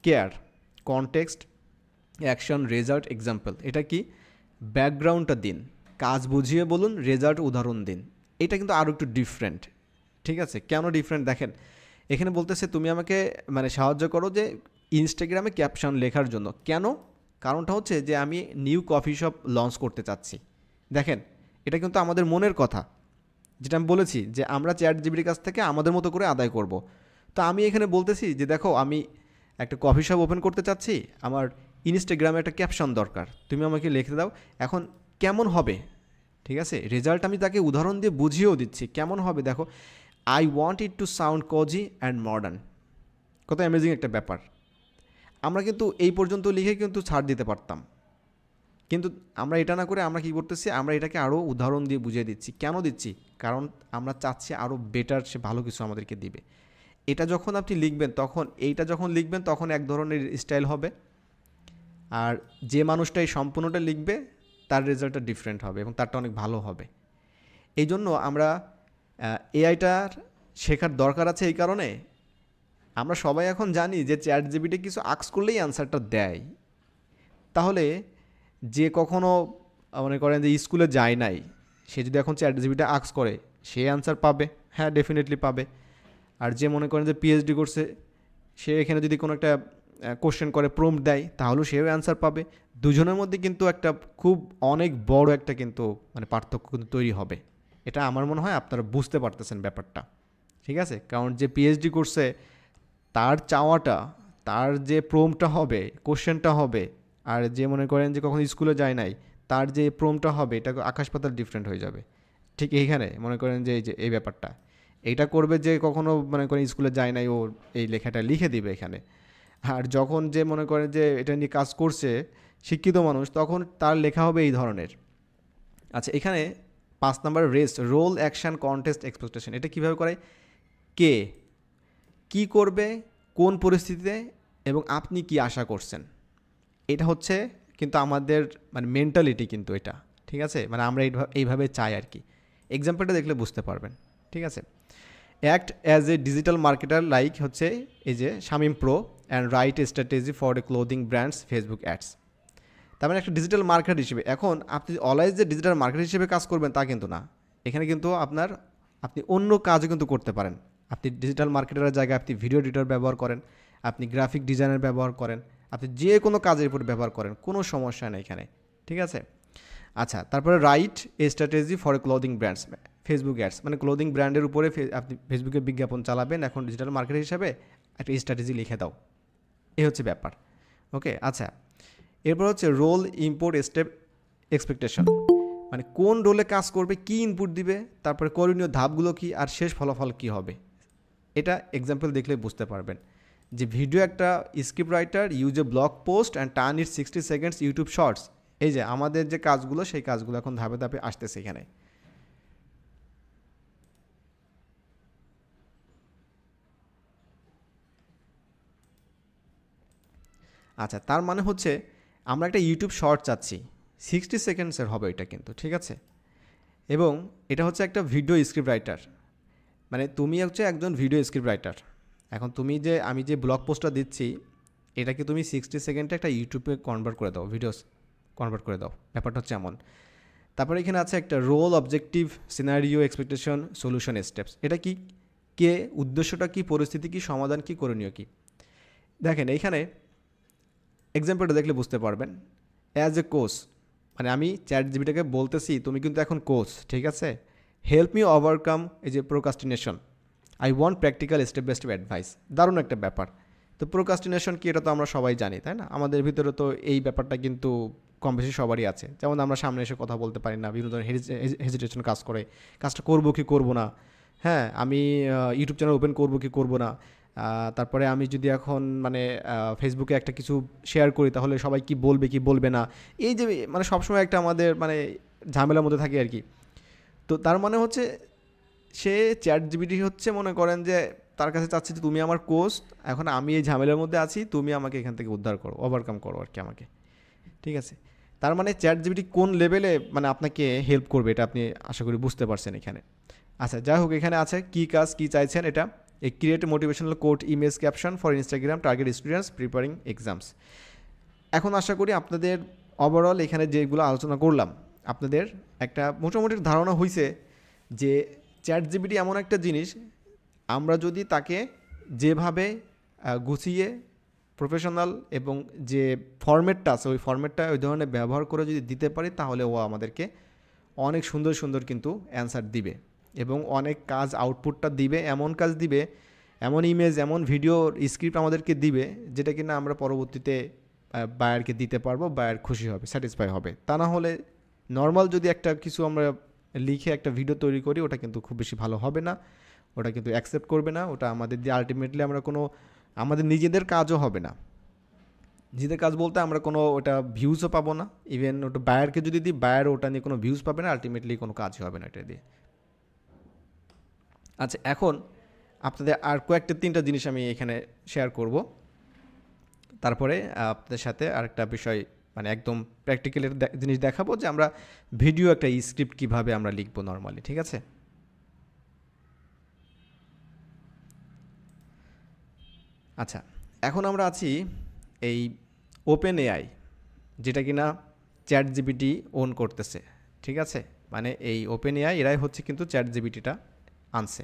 care, context, action, result, example. এটা কি? ব্যাকগ্রাউন্ডটা দিন, কাজ বুঝিয়ে বলুন, রেজাল্ট উদাহরণ দিন। এটা কিন্তু আরও একটু ডিফারেন্ট। ঠিক আছে, কেন ডিফারেন্ট দেখেন, এখানে বলতেছে তুমি আমাকে মানে সাহায্য করো যে ইনস্টাগ্রামে ক্যাপশন লেখার জন্য। কেন? কারণটা হচ্ছে যে আমি নিউ কফি শপ লঞ্চ করতে চাচ্ছি। দেখেন এটা কিন্তু আমাদের মনের কথা, যেটা আমি বলেছি যে আমরা চ্যাটজিপিটির কাছ থেকে আমাদের মতো করে আদায় করব। তো আমি এখানে বলতেছি যে দেখো আমি একটা কফি শপ ওপেন করতে চাচ্ছি, আমার ইনস্টাগ্রামে একটা ক্যাপশন দরকার, তুমি আমাকে লিখে দাও। এখন কেমন হবে? ঠিক আছে, রেজাল্ট আমি তাকে উদাহরণ দিয়ে বুঝিয়েও দিচ্ছি কেমন হবে। দেখো, I want it to sound cosy and modern. কত অ্যামেজিং একটা ব্যাপার। আমরা কিন্তু এই পর্যন্ত লিখে কিন্তু ছাড় দিতে পারতাম, কিন্তু আমরা এটা না করে আমরা কী করতেছি, আমরা এটাকে আরও উদাহরণ দিয়ে বুঝিয়ে দিচ্ছি। কেন দিচ্ছি? কারণ আমরা চাচ্ছি আরও বেটার, সে ভালো কিছু আমাদেরকে দিবে। এটা যখন আপনি লিখবেন তখন এক ধরনের স্টাইল হবে, আর যে মানুষটা এই সম্পূর্ণটা লিখবে তার রেজাল্টটা ডিফারেন্ট হবে এবং তারটা অনেক ভালো হবে। এই জন্য আমরা এআইটার শেখার দরকার আছে। এই কারণে আমরা সবাই এখন জানি যে চ্যাটজিপিটি কিছু আস্ক করলেই অ্যান্সারটা দেয়। তাহলে যে কখনো মনে করেন যে স্কুলে যায় নাই, সে যদি এখন চ্যাটজিপিটি আস্ক করে সে অ্যান্সার পাবে? হ্যাঁ, ডেফিনেটলি পাবে। আর যে মনে করেন যে পিএইচডি করছে, সে এখানে যদি কোনো একটা কোশ্চেন করে প্রম্পট দেয় তাহলেও সেও অ্যান্সার পাবে। দুজনের মধ্যে কিন্তু একটা খুব অনেক বড় একটা কিন্তু মানে পার্থক্য কিন্তু তৈরি হবে। এটা আমার মনে হয় আপনারা বুঝতে পারতেছেন ব্যাপারটা। ঠিক আছে, কারণ যে পিএইচডি করছে তার চাওয়াটা, তার যে প্রম্পটটা হবে, কোশ্চেনটা হবে, আর যে মনে করেন যে কখন স্কুলে যায় নাই তার যে প্রম্পটটা হবে, এটা আকাশ পাতাল ডিফারেন্ট হয়ে যাবে। ঠিক এইখানে মনে করেন যে এই ব্যাপারটা এইটা করবে যে কখনো মনে করেন স্কুলে যায় নাই, ও এই লেখাটা লিখে দিবে এখানে। আর যখন যে মনে করেন যে এটা নিয়ে কাজ করছে শিক্ষিত মানুষ, তখন তার লেখা হবে এই ধরনের। আচ্ছা এখানে 5 number rest, role, action, contest, expectation. এটা কীভাবে করে? কে কি করবে, কোন পরিস্থিতিতে, এবং আপনি কি আশা করছেন। এটা হচ্ছে কিন্তু আমাদের মানে মেন্টালিটি কিন্তু এটা। ঠিক আছে, মানে আমরা এইভাবে চাই আর কি। এক্সাম্পলটা দেখলে বুঝতে পারবেন। ঠিক আছে, act as a digital marketer like হচ্ছে এই যে Shamim pro, and write a strategy for a clothing brands Facebook ads. তার মানে একটা ডিজিটাল মার্কেটার হিসেবে। এখন আপনি অলওয়েজ যে ডিজিটাল মার্কেটার হিসেবে কাজ করবেন তা কিন্তু না, এখানে কিন্তু আপনি অন্য কাজও কিন্তু করতে পারেন। আপনি ডিজিটাল মার্কেটারের জায়গায় আপনি ভিডিও এডিটর ব্যবহার করেন, আপনি গ্রাফিক ডিজাইনার ব্যবহার করেন, আপনি যে কোনো কাজের উপর ব্যবহার করেন, কোনো সমস্যা নেই এখানে। ঠিক আছে, আচ্ছা তারপরে write a strategy for a clothing brands Facebook ads, মানে ক্লোদিং ব্র্যান্ডের উপরে আপনি ফেসবুকে বিজ্ঞাপন চালাবেন, এখন ডিজিটাল মার্কেটার হিসাবে একটা স্ট্র্যাটেজি লিখে দাও। এই হচ্ছে ব্যাপার। ওকে, আচ্ছা এরপর হচ্ছে রোল, ইম্পোর্ট, স্টেপ, এক্সপেকটেশন, মানে কোন রোলে কাজ করবে, কি ইনপুট দিবে, তারপরে করণীয় ধাপগুলো কি, আর শেষ ফলাফল কি হবে। এটা এক্সাম্পল দেখলে বুঝতে পারবেন যে ভিডিও একটা script writer use a blog post and turn it 60 seconds YouTube shorts. এই যে আমাদের যে কাজগুলো সেই কাজগুলো এখন ধাপে ধাপে আসতেছে এখানে। আচ্ছা, তার মানে হচ্ছে আমরা একটা ইউটিউব শর্ট চাচ্ছি, 60 সেকেন্ডসের হবে এটা কিন্তু, ঠিক আছে। এবং এটা হচ্ছে একটা ভিডিও স্ক্রিপ্ট রাইটার, মানে তুমি হচ্ছে একজন ভিডিও স্ক্রিপ্ট রাইটার। এখন তুমি যে আমি যে ব্লগ পোস্টটা দিচ্ছি এটাকে তুমি 60 সেকেন্ডে একটা ইউটিউবে কনভার্ট করে দাও, ভিডিওস কনভার্ট করে দাও, ব্যাপারটা হচ্ছে এমন। তারপরে এখানে আছে একটা role, objective, scenario, expectation, solution, steps. এটা কি, কে, উদ্দেশ্যটা কি, পরিস্থিতি কি, সমাধান কি, করণীয় কি। দেখেন এইখানে এক্সাম্পলটা দেখলে বুঝতে পারবেন। অ্যাজ এ কোচ, মানে আমি চ্যাট জিপিটাকে বলতেছি তুমি কিন্তু এখন কোচ, ঠিক আছে। হেল্প মি ওভারকাম এই যে procrastination, I want practical step by step advice. দারুণ একটা ব্যাপার। তো প্রোকাস্টিনেশন কি এটা তো আমরা সবাই জানি, তাই না। আমাদের ভিতরে তো এই ব্যাপারটা কিন্তু কম বেশি সবারই আছে। যেমন আমরা সামনে এসে কথা বলতে পারি না, বিভিন্ন ধরনের হেজিটেশন কাজ করে, কাজটা করবো কি করবো না। হ্যাঁ, আমি ইউটিউব চ্যানেল ওপেন করবো কি করবো না। তারপরে আমি যদি এখন মানে ফেসবুকে একটা কিছু শেয়ার করি তাহলে সবাই কি বলবে কি বলবে না, এই যে মানে সবসময় একটা আমাদের মানে ঝামেলার মধ্যে থাকে আর কি। তো তার মানে হচ্ছে সে চ্যাট জিপিটি হচ্ছে মনে করেন যে তার কাছে চাচ্ছে যে তুমি আমার কোচ, এখন আমি এই ঝামেলার মধ্যে আছি, তুমি আমাকে এখান থেকে উদ্ধার করো, ওভারকাম করো আর কি আমাকে, ঠিক আছে। তার মানে চ্যাট জিপিটি কোন লেভেলে মানে আপনাকে হেল্প করবে এটা আপনি আশা করি বুঝতে পারছেন এখানে। আচ্ছা, যাই হোক, এখানে আছে কী কাজ কী চাইছেন, এটা এ create motivational quote image caption for Instagram target students preparing exams. এখন আশা করি আপনাদের ওভারঅল এখানে যেগুলো আলোচনা করলাম আপনাদের একটা মোটামুটি ধারণা হয়েছে যে চ্যাট জিপিটি এমন একটা জিনিস, আমরা যদি তাকে যেভাবে গুছিয়ে প্রফেশনাল এবং যে ফরম্যাটটা আছে ওই ফরম্যাটটা ওই ধরনের ব্যবহার করে যদি দিতে পারি তাহলে ও আমাদেরকে অনেক সুন্দর সুন্দর কিন্তু অ্যান্সার দিবে এবং অনেক কাজ আউটপুটটা দিবে, এমন কাজ দিবে, এমন ইমেজ, এমন ভিডিও স্ক্রিপ্ট আমাদেরকে দিবে যেটা কিনা আমরা পরবর্তীতে বায়ারকে দিতে পারবো, বায়ার খুশি হবে, স্যাটিসফাই হবে। তা না হলে নর্মাল যদি একটা কিছু আমরা লিখে একটা ভিডিও তৈরি করি ওটা কিন্তু খুব বেশি ভালো হবে না, ওটা কিন্তু অ্যাকসেপ্ট করবে না, ওটা আমাদের দিয়ে আলটিমেটলি আমরা কোনো আমাদের নিজেদের কাজও হবে না। নিজেদের কাজ বলতে আমরা কোনো ওটা ভিউজও পাবো না, ইভেন ওটা বায়ারকে যদি দিই বায়ার ওটা নিয়ে কোনো ভিউজ পাবে না, আলটিমেটলি কোনো কাজই হবে না এটা দিয়ে। আচ্ছা, এখন আপনাদের আর কয়েকটা 3টা জিনিস আমি এখানে শেয়ার করব, তারপরে আপনাদের সাথে আরেকটা বিষয় মানে একদম প্র্যাকটিক্যালের জিনিস দেখাবো যে আমরা ভিডিও একটা স্ক্রিপ্ট কীভাবে আমরা লিখবো নর্মালি, ঠিক আছে। আচ্ছা, এখন আমরা আছি এই ওপেন এআই, যেটা কিনা চ্যাট জিপিটি ওন করতেছে, ঠিক আছে। মানে এই ওপেন এআই এরাই হচ্ছে কিন্তু চ্যাট জিপিটিটা আনছে।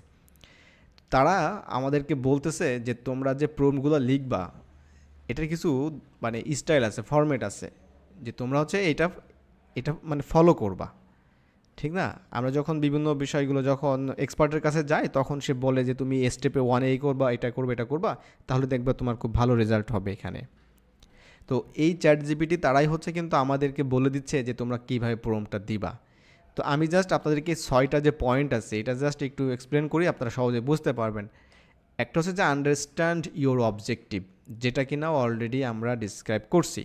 তারা আমাদেরকে বলতেছে যে তোমরা যে প্রম্পটগুলো লিখবা এটার কিছু মানে স্টাইল আছে, ফরম্যাট আছে, যে তোমরা হচ্ছে এটা মানে ফলো করবা, ঠিক না। আমরা যখন বিভিন্ন বিষয়গুলো যখন এক্সপার্টের কাছে যাই তখন সে বলে যে তুমি স্টেপে 1 এই করবা, এটা করবা, এটা করবা, তাহলে দেখবা তোমার খুব ভালো রেজাল্ট হবে এখানে। তো এই চ্যাট জিপিটি তারাই হচ্ছে কিন্তু আমাদেরকে বলে দিচ্ছে যে তোমরা কীভাবে প্রম্পটটা দিবা। তো আমি জাস্ট আপনাদেরকে 6টা যে পয়েন্ট আছে এটা জাস্ট একটু এক্সপ্লেন করি, আপনারা সহজে বুঝতে পারবেন। একটা হচ্ছে যে আন্ডারস্ট্যান্ড ইওর অবজেক্টিভ, যেটা কিনা অলরেডি আমরা ডিসক্রাইব করছি।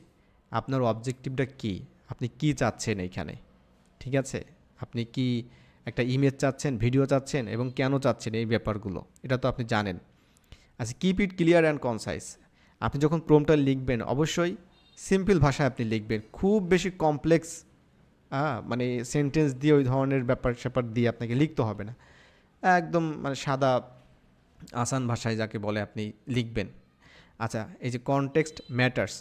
আপনার অবজেক্টিভটা কি, আপনি কি চাচ্ছেন এইখানে, ঠিক আছে। আপনি কি একটা ইমেজ চাচ্ছেন, ভিডিও চাচ্ছেন এবং কেন চাচ্ছেন এই ব্যাপারগুলো এটা তো আপনি জানেন। আচ্ছা, keep it clear and concise. আপনি যখন প্রম্পটটা লিখবেন অবশ্যই সিম্পল ভাষায় আপনি লিখবেন, খুব বেশি কমপ্লেক্স মানে সেন্টেন্স দিয়ে ওই ধরনের ব্যাপার স্যাপার দিয়ে আপনাকে লিখতে হবে না, একদম মানে সাদা আসান ভাষায় যাকে বলে আপনি লিখবেন। আচ্ছা, এই যে কনটেক্সট ম্যাটার্স,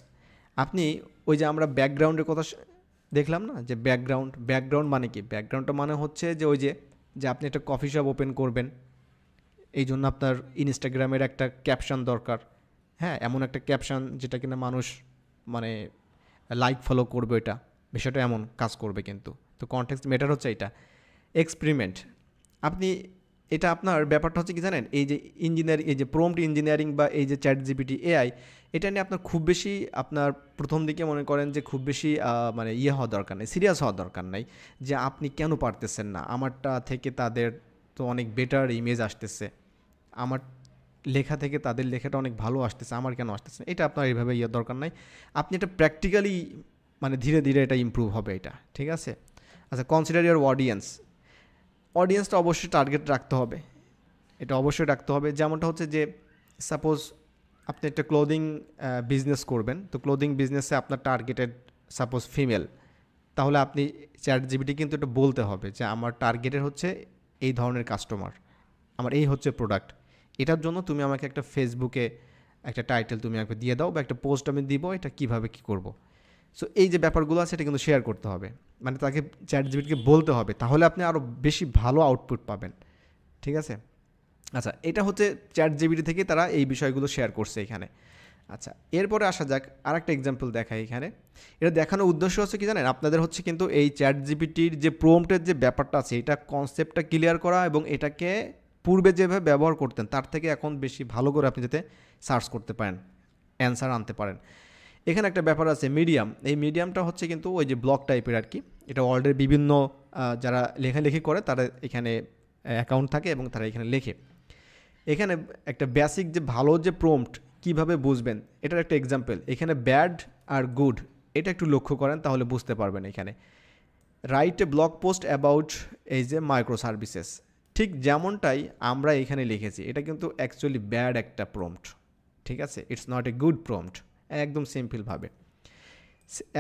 আপনি ওই যে আমরা ব্যাকগ্রাউন্ডের কথা দেখলাম না, যে ব্যাকগ্রাউন্ড মানে কি, ব্যাকগ্রাউন্ডটা মানে হচ্ছে যে ওই যে আপনি একটা কফি শপ ওপেন করবেন, এই জন্য আপনার ইনস্টাগ্রামের একটা ক্যাপশন দরকার। হ্যাঁ, এমন একটা ক্যাপশন যেটা কিনা মানুষ মানে লাইক ফলো করবে, এটা বিষয়টা এমন কাজ করবে কিন্তু। তো কনটেক্সট ম্যাটার হচ্ছে এটা। এক্সপেরিমেন্ট, আপনি এটা আপনার ব্যাপারটা হচ্ছে কি জানেন, এই যে ইঞ্জিনিয়ারিং, এই যে প্রম্পট ইঞ্জিনিয়ারিং বা এই যে চ্যাট জিপিটি এআই, এটা নিয়ে আপনার খুব বেশি আপনার প্রথম দিকে মনে করেন যে খুব বেশি মানে হওয়া দরকার নেই, সিরিয়াস হওয়ার দরকার নেই যে আপনি কেন পারতেছেন না, আমারটা থেকে তাদের তো অনেক বেটার ইমেজ আসতেছে, আমার লেখা থেকে তাদের লেখাটা অনেক ভালো আসতেছে, আমার কেন আসতেছে না, এটা আপনার এইভাবে দরকার নাই। আপনি এটা প্র্যাকটিক্যালি মানে ধীরে ধীরে এটা ইমপ্রুভ হবে এটা, ঠিক আছে। আচ্ছা, কনসিডার ইয়ার অডিয়েন্স। অডিয়েন্সটা অবশ্যই টার্গেট রাখতে হবে, এটা অবশ্যই রাখতে হবে। যেমনটা হচ্ছে যে সাপোজ আপনি একটা ক্লোদিং বিজনেস করবেন, তো ক্লোদিং বিজনেসে আপনার টার্গেটেড সাপোজ ফিমেল, তাহলে আপনি চ্যাট জিপিটি কিন্তু এটা বলতে হবে যে আমার টার্গেটের হচ্ছে এই ধরনের কাস্টমার, আমার এই হচ্ছে প্রোডাক্ট, এটার জন্য তুমি আমাকে একটা ফেসবুকে একটা টাইটেল তুমি আমাকে দিয়ে দাও বা একটা পোস্ট আমি দিব, এটা কীভাবে কী করব। সো এই যে ব্যাপারগুলো আছে এটা কিন্তু শেয়ার করতে হবে, মানে তাকে চ্যাট জিপিটিকে বলতে হবে, তাহলে আপনি আরও বেশি ভালো আউটপুট পাবেন, ঠিক আছে। আচ্ছা, এটা হচ্ছে চ্যাট জিপিটি থেকে তারা এই বিষয়গুলো শেয়ার করছে এখানে। আচ্ছা, এরপরে আসা যাক আর একটা এক্সাম্পল দেখাই এখানে। এটা দেখানোর উদ্দেশ্য হচ্ছে কি জানেন, আপনাদের হচ্ছে কিন্তু এই চ্যাট জিপিটির যে প্রম্পটের যে ব্যাপারটা আছে এটা কনসেপ্টটা ক্লিয়ার করা এবং এটাকে পূর্বে যেভাবে ব্যবহার করতেন তার থেকে এখন বেশি ভালো করে আপনি যাতে সার্চ করতে পারেন, অ্যান্সার আনতে পারেন। এখানে একটা ব্যাপার আছে মিডিয়াম, এই মিডিয়ামটা হচ্ছে কিন্তু ওই যে ব্লগ টাইপের আর কি, এটা অলরেডি বিভিন্ন যারা লেখালেখি করে তারা এখানে অ্যাকাউন্ট থাকে এবং তারা এখানে লেখে। এখানে একটা বেসিক যে ভালো যে প্রম্পট কীভাবে বুঝবেন এটার একটা এক্সাম্পল, এখানে ব্যাড আর গুড এটা একটু লক্ষ্য করেন তাহলে বুঝতে পারবেন। এখানে write a blog post about এই যে মাইক্রো সার্ভিসেস, ঠিক যেমনটাই আমরা এখানে লিখেছি, এটা কিন্তু অ্যাকচুয়ালি ব্যাড একটা প্রম্পট, ঠিক আছে, it's not a good prompt, একদম সিম্পলভাবে।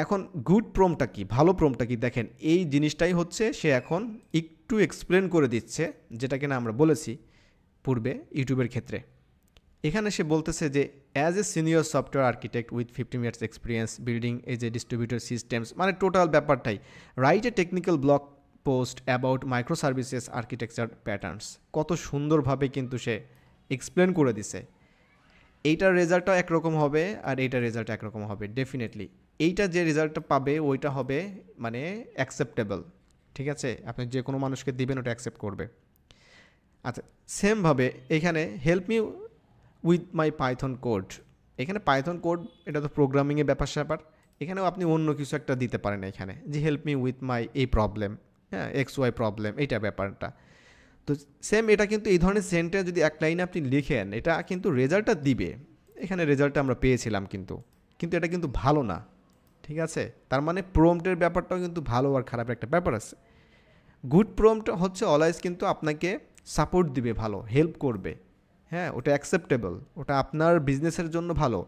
এখন গুড প্রম্পটটা কি, ভালো প্রম্পটটা কি, দেখেন এই জিনিসটাই হচ্ছে সে এখন একটু এক্সপ্লেন করে দিচ্ছে, যেটা কিনা আমরা বলেছি পূর্বে ইউটিউবের ক্ষেত্রে। এখানে সে বলতেছে যে as a senior software architect with 15 years experience building as a distributor systems, মানে টোটাল ব্যাপারটাই write a technical blog post about micro services architecture patterns, কত সুন্দরভাবে কিন্তু সে এক্সপ্লেন করে দিছে। এইটার রেজাল্টটা একরকম হবে আর এইটার রেজাল্ট একরকম হবে ডেফিনেটলি। এইটা যে রেজাল্টটা পাবে ওইটা হবে মানে অ্যাকসেপ্টেবল, ঠিক আছে, আপনি যে কোনো মানুষকে দিবেন ওটা অ্যাকসেপ্ট করবে। আচ্ছা, সেমভাবে এখানে help me with my Python code, এখানে পাইথন কোড এটা তো প্রোগ্রামিংয়ের ব্যাপার স্যাপার, এখানেও আপনি অন্য কিছু একটা দিতে পারেন এখানে যে হেল্প মি উইথ মাই এই প্রবলেম, হ্যাঁ এক্স ওয়াই প্রবলেম, এইটা ব্যাপারটা। তো সেম এটা কিন্তু এই ধরনের সেন্টেন্স যদি এক লাইনে আপনি লিখেন এটা কিন্তু রেজাল্টটা দিবে। এখানে রেজাল্টটা আমরা পেয়েছিলাম কিন্তু এটা কিন্তু ভালো না, ঠিক আছে। তার মানে প্রম্পটের ব্যাপারটাও কিন্তু ভালো আর খারাপ একটা ব্যাপার আছে। গুড প্রম্পট হচ্ছে অলওয়েজ কিন্তু আপনাকে সাপোর্ট দিবে, ভালো হেল্প করবে, হ্যাঁ ওটা অ্যাকসেপ্টেবল, ওটা আপনার বিজনেসের জন্য ভালো,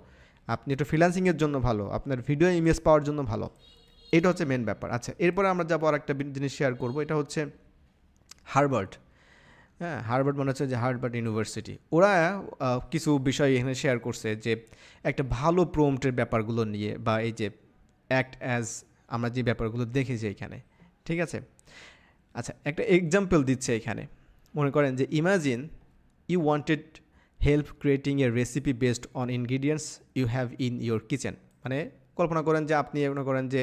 আপনি এটা ফ্রিল্যান্সিংয়ের জন্য ভালো, আপনার ভিডিও ইমেজ পাওয়ার জন্য ভালো, এটা হচ্ছে মেন ব্যাপার। আচ্ছা, এরপরে আমরা যাবো আর একটা জিনিস শেয়ার করবো, এটা হচ্ছে হার্ভার্ড। হ্যাঁ, হার্ভার্ড মানে হচ্ছে যে হার্ভার্ড ইউনিভার্সিটি, ওরা কিছু বিষয় এখানে শেয়ার করছে যে একটা ভালো প্রম্পটের ব্যাপারগুলো নিয়ে, বা এই যে অ্যাক্ট অ্যাজ আমরা যে ব্যাপারগুলো দেখেছি এখানে, ঠিক আছে। আচ্ছা, একটা এক্সাম্পল দিচ্ছে এখানে, মনে করেন যে imagine you wanted help creating a recipe based on ingredients you have in your kitchen, মানে কল্পনা করেন যে আপনি মনে করেন যে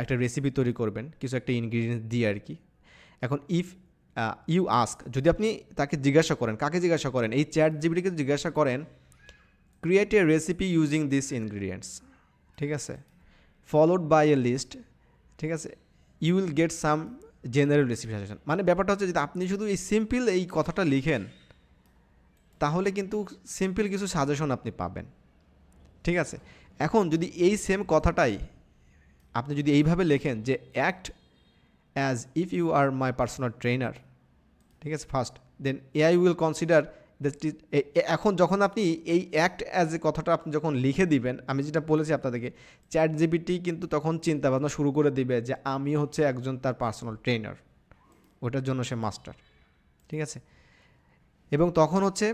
একটা রেসিপি তৈরি করবেন কিছু একটা ইনগ্রিডিয়েন্টস দিয়ে আর কি। এখন ইফ ইউ আস্ক, যদি আপনি তাকে জিজ্ঞাসা করেন, কাকে জিজ্ঞাসা করেন, এই চ্যাট জিপিটিকে জিজ্ঞাসা করেন create a recipe using this ingredients, ঠিক আছে, ফলোড বাই এ লিস্ট, ঠিক আছে, you will get some general recipe suggestion. মানে ব্যাপারটা হচ্ছে যদি আপনি শুধু এই সিম্পল এই কথাটা লিখেন তাহলে কিন্তু সিম্পল কিছু সাজেশন আপনি পাবেন, ঠিক আছে। এখন যদি এই সেম কথাটাই আপনি যদি এইভাবে লেখেন যে act as if you are my personal trainer, ঠিক আছে, first then AI will consider that. এখন যখন আপনি এই অ্যাক্ট অ্যাজ এ কথাটা আপনি যখন লিখে দিবেন, আমি যেটা বলেছি আপনাদেরকে, চ্যাট জিপিটি কিন্তু তখন চিন্তা ভাবনা শুরু করে দিবে যে আমি হচ্ছে একজন তার পার্সোনাল ট্রেনার, ওটার জন্য সে মাস্টার, ঠিক আছে। এবং তখন হচ্ছে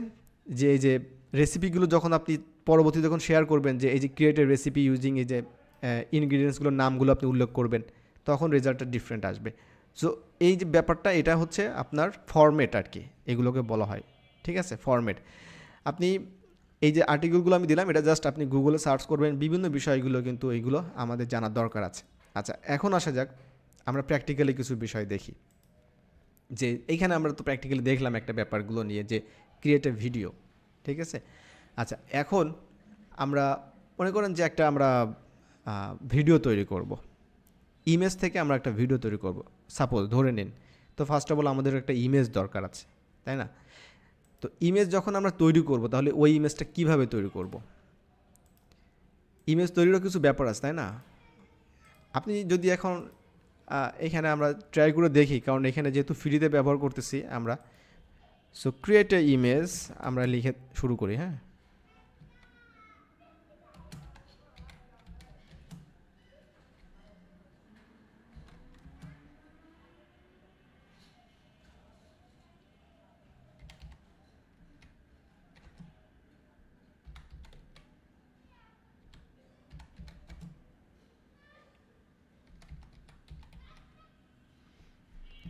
যে এই যে রেসিপিগুলো যখন আপনি পরবর্তীতে যখন শেয়ার করবেন, যে এই যে ক্রিয়েটেড রেসিপি ইউজিং এই যে ইনগ্রিডিয়েন্টসগুলোর নামগুলো আপনি উল্লেখ করবেন, তখন রেজাল্টটা ডিফারেন্ট আসবে। সো এই যে ব্যাপারটা এটা হচ্ছে আপনার ফরম্যাট আর কি, এগুলোকে বলা হয়, ঠিক আছে, ফরম্যাট। আপনি এই যে আর্টিকেলগুলো আমি দিলাম এটা জাস্ট আপনি গুগলে সার্চ করবেন, বিভিন্ন বিষয়গুলো কিন্তু এইগুলো আমাদের জানার দরকার আছে। আচ্ছা, এখন আসা যাক আমরা প্র্যাকটিক্যালি কিছু বিষয় দেখি, যে এইখানে আমরা তো প্র্যাকটিক্যালি দেখলাম একটা ব্যাপারগুলো নিয়ে যে ক্রিয়েটিভ ভিডিও, ঠিক আছে। আচ্ছা, এখন আমরা মনে করেন যে একটা আমরা ভিডিও তৈরি করব, ইমেজ থেকে আমরা একটা ভিডিও তৈরি করব, সাপোজ ধরে নিন। তো ফার্স্ট অফ অল আমাদের একটা ইমেজ দরকার আছে, তাই না। তো ইমেজ যখন আমরা তৈরি করব তাহলে ওই ইমেজটা কিভাবে তৈরি করব? ইমেজ তৈরিরও কিছু ব্যাপার আছে, তাই না? আপনি যদি এখন এখানে আমরা ট্রাই করে দেখি, কারণ এখানে যেহেতু ফ্রিতে ব্যবহার করতেছি আমরা। সো ক্রিয়েট এ ইমেজ আমরা লিখে শুরু করি। হ্যাঁ,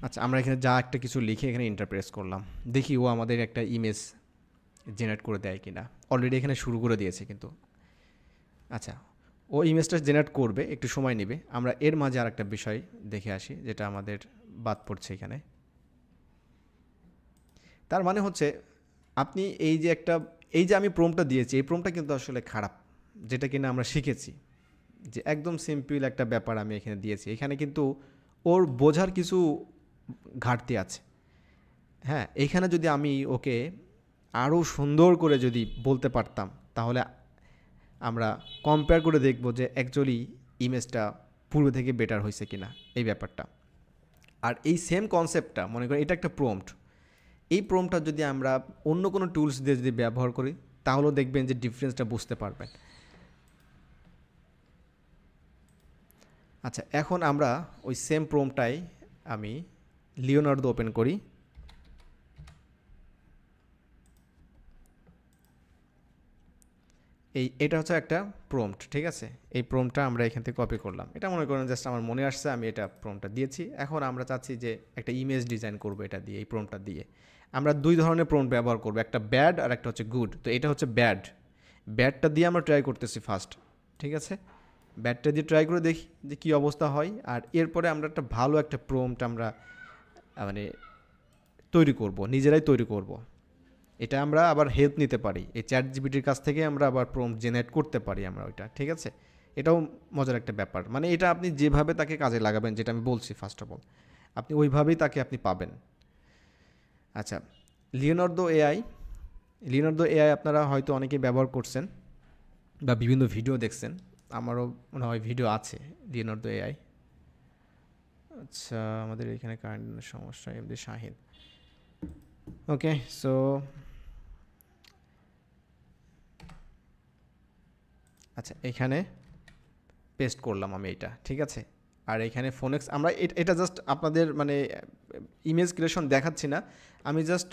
আচ্ছা, আমরা এখানে যা একটা কিছু লিখে এখানে ইন্টারপ্রেস করলাম, দেখি ও আমাদের একটা ইমেজ জেনারেট করে দেয় কিনা। অলরেডি এখানে শুরু করে দিয়েছে কিন্তু। আচ্ছা, ও ইমেজটা জেনারেট করবে, একটু সময় নেবে। আমরা এর মাঝে আর একটা বিষয় দেখে আসি যেটা আমাদের বাদ পড়ছে এখানে। তার মানে হচ্ছে আপনি এই যে আমি প্রম্পটটা দিয়েছি, এই প্রম্পটটা কিন্তু আসলে খারাপ, যেটা কিনা আমরা শিখেছি যে একদম সিম্পল একটা ব্যাপার আমি এখানে দিয়েছি। এখানে কিন্তু ওর বোঝার কিছু ঘাটতি আছে। হ্যাঁ, এখানে যদি আমি ওকে আরও সুন্দর করে যদি বলতে পারতাম, তাহলে আমরা কম্পেয়ার করে দেখব যে অ্যাকচুয়ালি ইমেজটা পূর্বে থেকে বেটার হয়েছে কিনা এই ব্যাপারটা। আর এই সেম কনসেপ্টটা মনে করি এটা একটা প্রম্পট, এই প্রম্পটটা যদি আমরা অন্য কোনো টুলস দিয়ে যদি ব্যবহার করি, তাহলেও দেখবেন যে ডিফারেন্সটা বুঝতে পারবেন। আচ্ছা, এখন আমরা ওই সেম প্রম্পটটাই আমি লিওনার্দো ওপেন করি। এটা হচ্ছে একটা প্রম্পট, ঠিক আছে? এই প্রম্পটটা আমরা এখান থেকে কপি করলাম। এটা মনে করেন জাস্ট আমার মনে আসছে, আমি এটা প্রম্পটটা দিয়েছি। এখন আমরা চাচ্ছি যে একটা ইমেজ ডিজাইন করব এটা দিয়ে, এই প্রম্পটটা দিয়ে। আমরা দুই ধরনের প্রম্পট ব্যবহার করব, একটা ব্যাড আর একটা হচ্ছে গুড। তো এটা হচ্ছে ব্যাডটা দিয়ে আমরা ট্রাই করতেছি ফার্স্ট, ঠিক আছে? ব্যাডটা দিয়ে ট্রাই করে দেখি যে কী অবস্থা হয়। আর এরপরে আমরা একটা ভালো একটা প্রম্পট আমরা মানে তৈরি করব, নিজেরাই তৈরি করব। এটা আমরা আবার হেল্প নিতে পারি, এই চ্যাট জিপিটির কাছ থেকে আমরা আবার প্রম্পট জেনারেট করতে পারি আমরা ওইটা, ঠিক আছে? এটাও মজার একটা ব্যাপার। মানে এটা আপনি যেভাবে তাকে কাজে লাগাবেন, যেটা আমি বলছি ফার্স্ট অফ অল, আপনি ওইভাবেই তাকে আপনি পাবেন। আচ্ছা, লিওনার্দো এআই আপনারা হয়তো অনেকেই ব্যবহার করছেন বা বিভিন্ন ভিডিও দেখছেন। আমারও মনে হয় ভিডিও আছে লিওনার্দো এআই। আচ্ছা, আমাদের এখানে কারেন্ট সমস্যা, এমনি শাহিদ। ওকে, সো আচ্ছা, এখানে পেস্ট করলাম আমি এটা, ঠিক আছে? আর এখানে ফোনেক্স আমরা এটা জাস্ট আপনাদের মানে ইমেজ ক্রিয়েশন দেখাচ্ছি না, আমি জাস্ট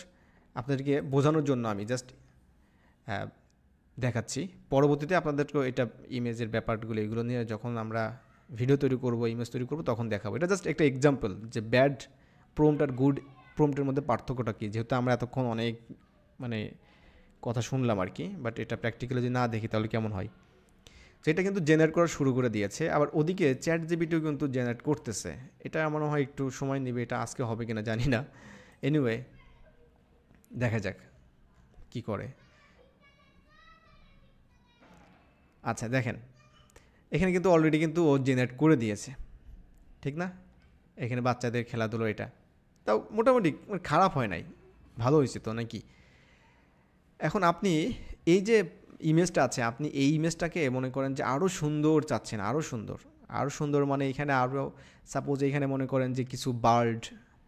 আপনাদেরকে বোঝানোর জন্য আমি জাস্ট দেখাচ্ছি। পরবর্তীতে আপনাদেরকেও এটা ইমেজের ব্যাপারগুলো এগুলো নিয়ে যখন আমরা ভিডিও তৈরি করব, ইমেজ তৈরি করব, তখন দেখাবো। এটা জাস্ট একটা এক্সাম্পল যে ব্যাড প্রম্পট আর গুড প্রম্পটের মধ্যে পার্থক্যটা কী, যেহেতু আমরা এতক্ষণ অনেক মানে কথা শুনলাম আর কি, বাট এটা প্র্যাকটিক্যালি যদি না দেখি তাহলে কেমন হয়। সেটা কিন্তু জেনারেট করা শুরু করে দিয়েছে। আবার ওদিকে চ্যাট জিপিটিও কিন্তু জেনারেট করতেছে। এটা মনে হয় একটু সময় নেবে, এটা আজকে হবে কিনা জানি না। এনিওয়ে, দেখা যাক কি করে। আচ্ছা, দেখেন এখানে কিন্তু অলরেডি কিন্তু ও জেনারেট করে দিয়েছে, ঠিক না? এখানে বাচ্চাদের খেলাধুলো, এটা তাও মোটামুটি খারাপ হয় নাই, ভালো হয়েছে তো নাকি? এখন আপনি এই যে ইমেজটা আছে, আপনি এই ইমেজটাকে মনে করেন যে আরও সুন্দর চাচ্ছেন, আরও সুন্দর মানে এখানে আরও সাপোজ এখানে মনে করেন যে কিছু বার্ড,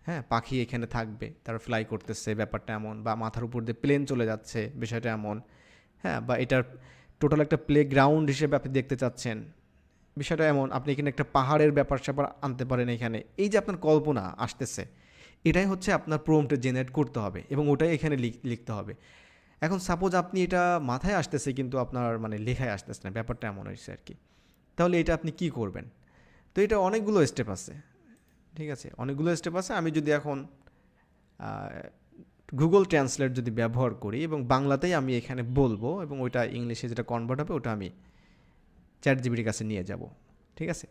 হ্যাঁ, পাখি এখানে থাকবে, তারা ফ্লাই করতেছে, ব্যাপারটা এমন, বা মাথার উপর দিয়ে প্লেন চলে যাচ্ছে, বিষয়টা এমন, হ্যাঁ, বা এটার টোটাল একটা প্লে গ্রাউন্ড হিসেবে আপনি দেখতে চাচ্ছেন, বিষয়টা এমন। আপনি এখানে একটা পাহাড়ের ব্যাপার স্যাপার আনতে পারেন এখানে। এই যে আপনার কল্পনা আসতেছে, এটাই হচ্ছে আপনার প্রম্পটে জেনারেট করতে হবে এবং ওটাই এখানে লিখতে হবে। এখন সাপোজ আপনি এটা মাথায় আসতেছে কিন্তু আপনার মানে লেখায় আসতেছে না, ব্যাপারটা এমন হয়েছে আর কি। তাহলে এটা আপনি কি করবেন? তো এটা অনেকগুলো স্টেপ আছে, ঠিক আছে? অনেকগুলো স্টেপ আছে। আমি যদি এখন গুগল ট্রান্সলেট যদি ব্যবহার করি এবং বাংলাতেই আমি এখানে বলবো এবং ওইটা ইংলিশে যেটা কনভার্ট হবে ওটা আমি চ্যাট জিপিটির কাছে নিয়ে যাব, ঠিক আছে?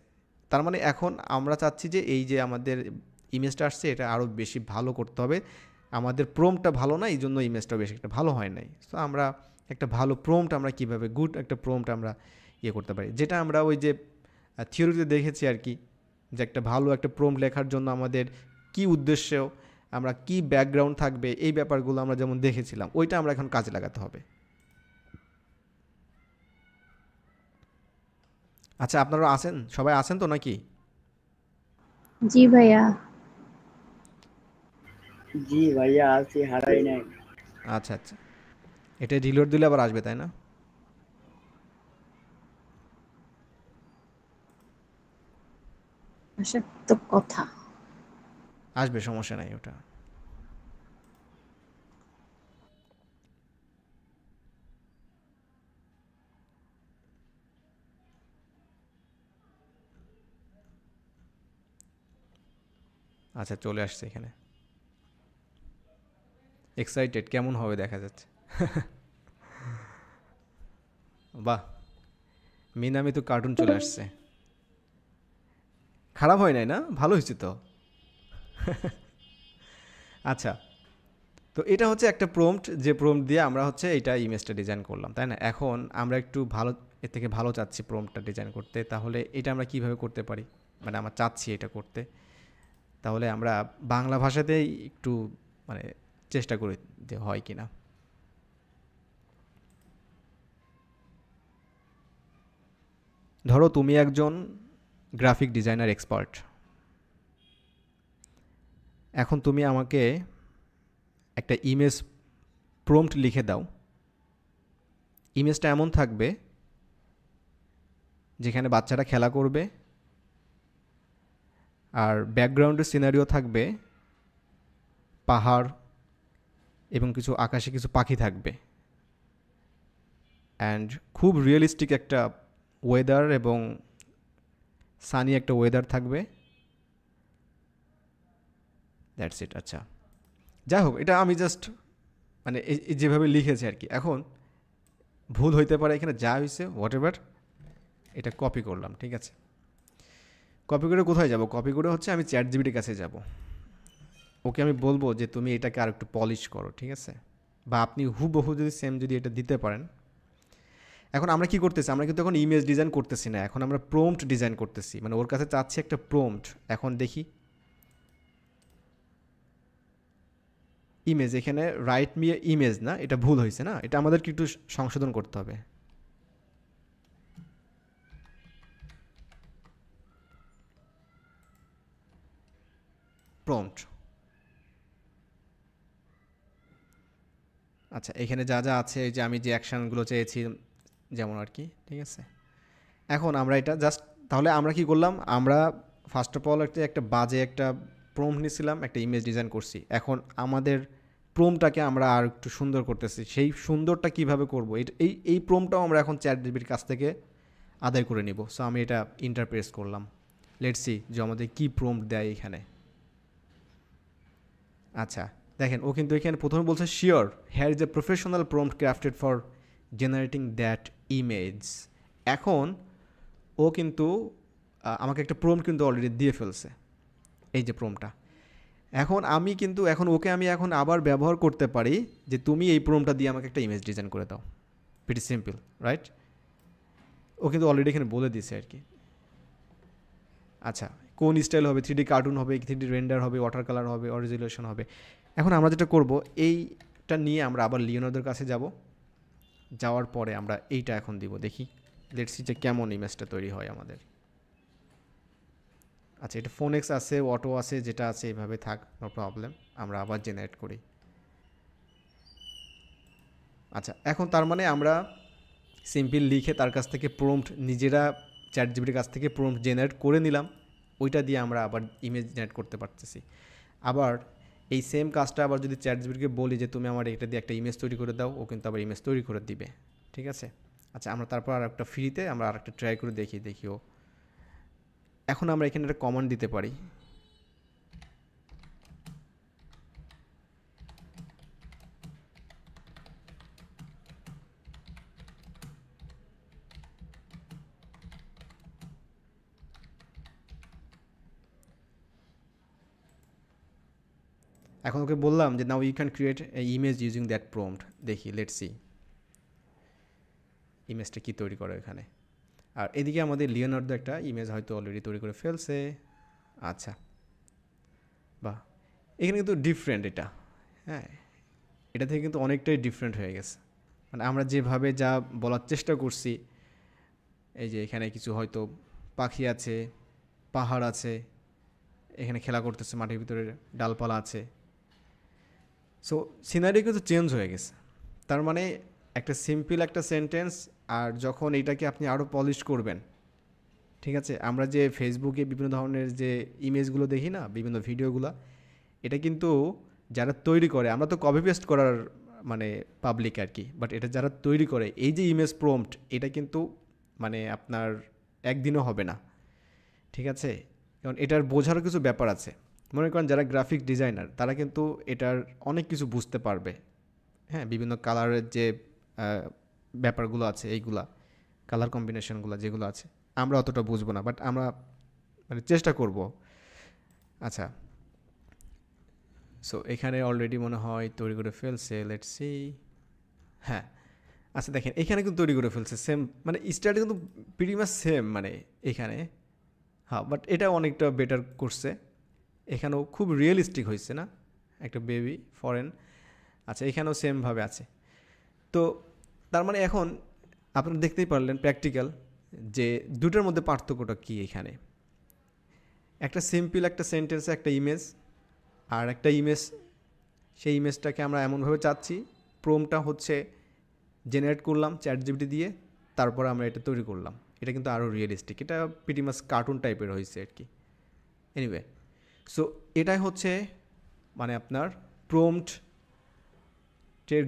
তার মানে এখন আমরা চাচ্ছি যে এই যে আমাদের ইমেজটা আসছে এটা আরও বেশি ভালো করতে হবে। আমাদের প্রম্পটটা ভালো না, এই জন্য ইমেজটা বেশি একটা ভালো হয় নাই। সো আমরা একটা ভালো প্রম্পট আমরা কীভাবে গুড একটা প্রম্পট আমরা করতে পারি, যেটা আমরা ওই যে থিওরিতে দেখেছি আর কি, যে একটা ভালো একটা প্রম্পট লেখার জন্য আমাদের কি উদ্দেশ্য আমরা কি ব্যাকগ্রাউন্ড থাকবে এই ব্যাপারগুলো আমরা যেমন দেখেছিলাম ওইটা আমরা এখন কাজে লাগাতে হবে। আচ্ছা আপনারা আছেন, সবাই আছেন তো নাকি? জি ভাইয়া। জি ভাইয়া আছি, হারাই নাই। আচ্ছা আচ্ছা, এটা রিলোড দিলে আবার আসবে তাই না? আসার তো কথা। আসবে, সমস্যা নাই ওটা। আচ্ছা চলে আসছে এখানে। এক্সাইটেড কেমন হবে দেখা যাচ্ছে। বাহ, মিনামি তো কার্টুন চলে আসছে। খারাপ হয় নাই না, ভালো হয়েছে তো। আচ্ছা, তো এটা হচ্ছে একটা প্রম্পট, যে প্রম্পট দিয়ে আমরা হচ্ছে এটা ইমেজটা ডিজাইন করলাম তাই না। এখন আমরা একটু ভালো, এর থেকে ভালো চাচ্ছি প্রম্পটটা ডিজাইন করতে, তাহলে এটা আমরা কিভাবে করতে পারি, মানে আমরা চাচ্ছি এটা করতে, তাহলে আমরা বাংলা ভাষাতেই একটু মানে চেষ্টা করি যে হয় কি না। ধরো তুমি একজন গ্রাফিক ডিজাইনার এক্সপার্ট, এখন তুমি আমাকে একটা ইমেজ প্রম্পট লিখে দাও। ইমেজটা এমন থাকবে যেখানে বাচ্চারা খেলা করবে, আর ব্যাকগ্রাউন্ডের সিনারিও থাকবে পাহাড় এবং কিছু আকাশে কিছু পাখি থাকবে, অ্যান্ড খুব রিয়েলিস্টিক একটা ওয়েদার এবং সানি একটা ওয়েদার থাকবে। That's it. আচ্ছা যাই হোক, এটা আমি জাস্ট মানে যেভাবে লিখেছি আর কি। এখন ভুল হইতে পারে, এখানে যা হয়েছে হোয়াট এভার, এটা কপি করলাম, ঠিক আছে। কপি করে কোথায় যাব? কপি করে হচ্ছে আমি চ্যাট জিপিটির কাছে যাব, ওকে আমি বলবো যে তুমি এটাকে আর একটু পলিশ করো, ঠিক আছে, বা আপনি হুবহু যদি সেম যদি এটা দিতে পারেন। এখন আমরা কি করতেছি, আমরা কিন্তু এখন ইমেজ ডিজাইন করতেছি না, এখন আমরা প্রম্পট ডিজাইন করতেছি, মানে ওর কাছে চাচ্ছি একটা প্রম্পট। এখন দেখি ইমেজ, এখানে রাইট মি ইমেজ না, এটা ভুল হয়েছে না, এটা আমাদেরকে একটু সংশোধন করতে হবে। প্রম্পট, আচ্ছা এখানে যা যা আছে, এই যে আমি যে অ্যাকশানগুলো চেয়েছি যেমন আর কি, ঠিক আছে। এখন আমরা এটা জাস্ট, তাহলে আমরা কি করলাম, আমরা ফার্স্ট অফ অল একটা বাজে একটা প্রম্পট নিয়েছিলাম, একটা ইমেজ ডিজাইন করছি। এখন আমাদের প্রম্পটটাকে আমরা আর একটু সুন্দর করতেছি। সেই সুন্দরটা কিভাবে করব, এই প্রম্পটটাও আমরা এখন চ্যাট জিপিটির কাছ থেকে আদায় করে নিব। সো আমি এটা ইন্টারপ্রেস করলাম, লেটস সি যে আমাদের কী প্রম্পট দেয় এখানে। আচ্ছা দেখেন, ও কিন্তু এখানে প্রথমে বলছে sure hair is a professional prompt crafted for generating that image. এখন ও কিন্তু আমাকে একটা প্রম্পট কিন্তু অলরেডি দিয়ে ফেলছে, এই যে প্রম্পটটা। এখন আমি কিন্তু এখন ওকে আমি এখন আবার ব্যবহার করতে পারি যে তুমি এই প্রম্পটটা দিয়ে আমাকে একটা ইমেজ ডিজাইন করে দাও। Pretty simple, right? ও কিন্তু অলরেডি এখানে বলে দিয়েছে আর কি। আচ্ছা, কোন স্টাইল হবে, 3D কার্টুন হবে, 3D রেন্ডার হবে, ওয়াটার কালার হবে, রেজোলিউশন হবে। এখন আমরা যেটা করব, এইটা নিয়ে আমরা আবার লিওনার্দোর কাছে যাব, যাওয়ার পরে আমরা এইটা এখন দিব, দেখি লেটস সি যে কেমন ইমেজটা তৈরি হয় আমাদের। আচ্ছা এটা ফোনেক্স আছে, অটো আছে, যেটা আছে এইভাবে থাক, নো প্রবলেম, আমরা আবার জেনারেট করি। আচ্ছা এখন তার মানে আমরা সিম্পল লিখে তার কাছ থেকে প্রম্পট নিজেরা চ্যাট জিপিটির কাছ থেকে প্রম্পট জেনারেট করে নিলাম, ওইটা দিয়ে আমরা আবার ইমেজ জেনারেট করতে পারতেছি। আবার এই সেম কাজটা আবার যদি চ্যাট জিপিটিকে বলি যে তুমি আমার এটা দিয়ে একটা ইমেজ তৈরি করে দাও, ও কিন্তু আবার ইমেজ তৈরি করে দিবে, ঠিক আছে। আচ্ছা আমরা তারপর আর একটা ফ্রিতে আমরা আর একটা ট্রাই করে দেখিও। এখন আমরা এখানে একটা কমান্ড দিতে পারি, এখন ওকে বললাম যে now you can create a image using that prompt. দেখি লেটস সি ইমেজটা কী তৈরি করে এখানে। আর এদিকে আমাদের লিওনার্দো একটা ইমেজ হয়তো অলরেডি তৈরি করে ফেলছে। আচ্ছা বাহ, এখানে কিন্তু ডিফারেন্ট এটা, হ্যাঁ, এটা থেকে কিন্তু অনেকটাই ডিফারেন্ট হয়ে গেছে। মানে আমরা যেভাবে যা বলার চেষ্টা করছি, এই যে এখানে কিছু হয়তো পাখি আছে, পাহাড় আছে, এখানে খেলা করতেছে, মাটির ভিতরে ডালপালা আছে। সো সিনারি কিন্তু চেঞ্জ হয়ে গেছে। তার মানে একটা সিম্পল একটা সেন্টেন্স, আর যখন এটাকে আপনি আরও পলিশ করবেন, ঠিক আছে, আমরা যে ফেসবুকে বিভিন্ন ধরনের যে ইমেজগুলো দেখি না, বিভিন্ন ভিডিওগুলো, এটা কিন্তু যারা তৈরি করে, আমরা তো কপি পেস্ট করার মানে পাবলিক আর কি, বাট এটা যারা তৈরি করে, এই যে ইমেজ প্রম্পট, এটা কিন্তু মানে আপনার একদিনও হবে না, ঠিক আছে। কারণ এটার বোঝারও কিছু ব্যাপার আছে। মনে করেন যারা গ্রাফিক ডিজাইনার, তারা কিন্তু এটার অনেক কিছু বুঝতে পারবে, হ্যাঁ, বিভিন্ন কালারের যে ব্যাপারগুলো আছে, এইগুলা কালার কম্বিনেশনগুলো যেগুলো আছে, আমরা অতটা বুঝবো না, বাট আমরা মানে চেষ্টা করব। আচ্ছা, সো এখানে অলরেডি মনে হয় তৈরি করে ফেলছে, লেটস সি। হ্যাঁ, আচ্ছা দেখেন এখানে কিন্তু তৈরি করে ফেলছে, সেম মানে স্টাইলটা কিন্তু প্রিটি মাচ সেম মানে এখানে, হ্যাঁ, বাট এটা অনেকটা বেটার করছে। এখানেও খুব রিয়েলিস্টিক হয়েছে না, একটা বেবি ফরেন। আচ্ছা, এখানেও সেমভাবে আছে। তো তার মানে এখন আপনারা দেখতেই পারলেন প্র্যাকটিক্যাল যে দুটোর মধ্যে পার্থক্যটা কী। এখানে একটা সিম্পল একটা সেন্টেন্সে একটা ইমেজ, আর একটা ইমেজ, সেই ইমেজটাকে আমরা এমনভাবে চাচ্ছি, প্রোমটা হচ্ছে জেনারেট করলাম চ্যাটজিপিটি দিয়ে, তারপর আমরা এটা তৈরি করলাম। এটা কিন্তু আরও রিয়েলিস্টিক, এটা প্রিটি মাচ কার্টুন টাইপের হয়েছে আর কি। এনিওয়ে, সো এটাই হচ্ছে মানে আপনার প্রম্পটের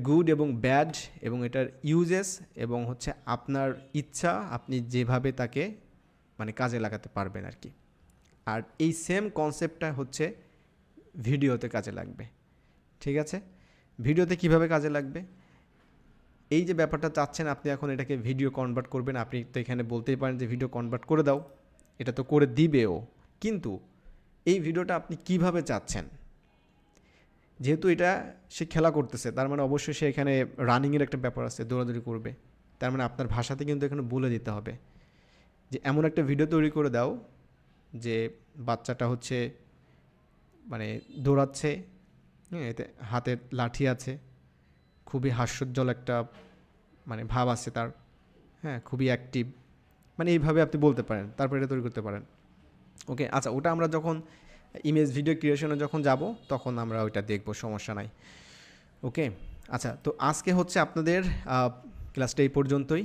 গুড এবং ব্যাড, এবং এটার ইউজেস, এবং হচ্ছে আপনার ইচ্ছা, আপনি যেভাবে তাকে মানে কাজে লাগাতে পারবেন আর কি। আর এই সেম কনসেপ্টটা হচ্ছে ভিডিওতে কাজে লাগবে, ঠিক আছে। ভিডিওতে কিভাবে কাজে লাগবে, এই যে ব্যাপারটা চাচ্ছেন আপনি এখন এটাকে ভিডিও কনভার্ট করবেন, আপনি তো এখানে বলতেই পারেন যে ভিডিও কনভার্ট করে দাও, এটা তো করে দিবেও, কিন্তু এই ভিডিওটা আপনি কিভাবে চাচ্ছেন, যেহেতু এটা সে খেলা করতেছে, তার মানে অবশ্যই সে এখানে রানিংয়ের একটা ব্যাপার আছে, দৌড়াদৌড়ি করবে। তার মানে আপনার ভাষাতে কিন্তু এখানে বলে দিতে হবে যে এমন একটা ভিডিও তৈরি করে দাও যে বাচ্চাটা হচ্ছে মানে দৌড়াচ্ছে, এতে হাতে লাঠি আছে, খুবই হাস্যোজ্জ্বল একটা মানে ভাব আছে তার, হ্যাঁ, খুবই অ্যাক্টিভ, মানে এইভাবে আপনি বলতে পারেন, তারপরে এটা তৈরি করতে পারেন। ওকে, আচ্ছা, ওটা আমরা যখন ইমেজ ভিডিও ক্রিয়েশনে যখন যাব তখন আমরা ওইটা দেখব, সমস্যা নাই। ওকে, আচ্ছা, তো আজকে হচ্ছে আপনাদের ক্লাসটা এই পর্যন্তই।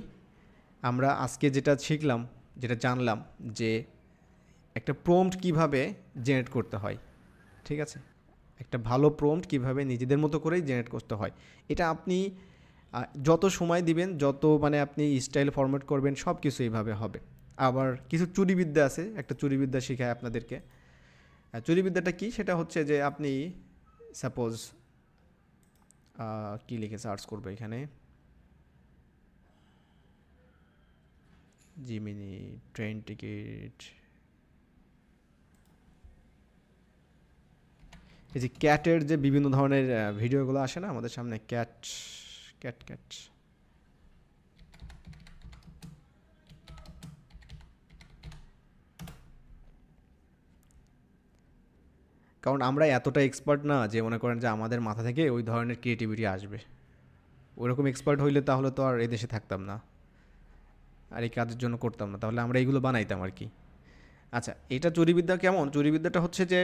আমরা আজকে যেটা শিখলাম, যেটা জানলাম যে একটা প্রম্পট কিভাবে জেনারেট করতে হয়, ঠিক আছে, একটা ভালো প্রম্পট কিভাবে নিজেদের মতো করেই জেনারেট করতে হয়। এটা আপনি যত সময় দিবেন, যত মানে আপনি স্টাইল ফরম্যাট করবেন, সব কিছু এইভাবে হবে। আবার কিছু চুরিবিদ্যা আছে, একটা চুরিবিদ্যা শেখায় আপনাদেরকে। চুরিবিদ্যাটা কি, সেটা হচ্ছে যে আপনি সাপোজ কী লিখে সার্চ করবো এখানে, জিমিনি ট্রেন টিকিট, এই যে ক্যাটের যে বিভিন্ন ধরনের ভিডিওগুলো আসে না আমাদের সামনে, ক্যাট ক্যাট ক্যাট, কারণ আমরা এতটা এক্সপার্ট না যে মনে করেন যে আমাদের মাথা থেকে ওই ধরনের ক্রিয়েটিভিটি আসবে। ওইরকম এক্সপার্ট হইলে তাহলে তো আর এই দেশে থাকতাম না, আর এই কাজের জন্য করতাম না, তাহলে আমরা এইগুলো বানাইতাম আর কি। আচ্ছা, এটা চুরিবিদ্যা কেমন, চুরিবিদ্যাটা হচ্ছে যে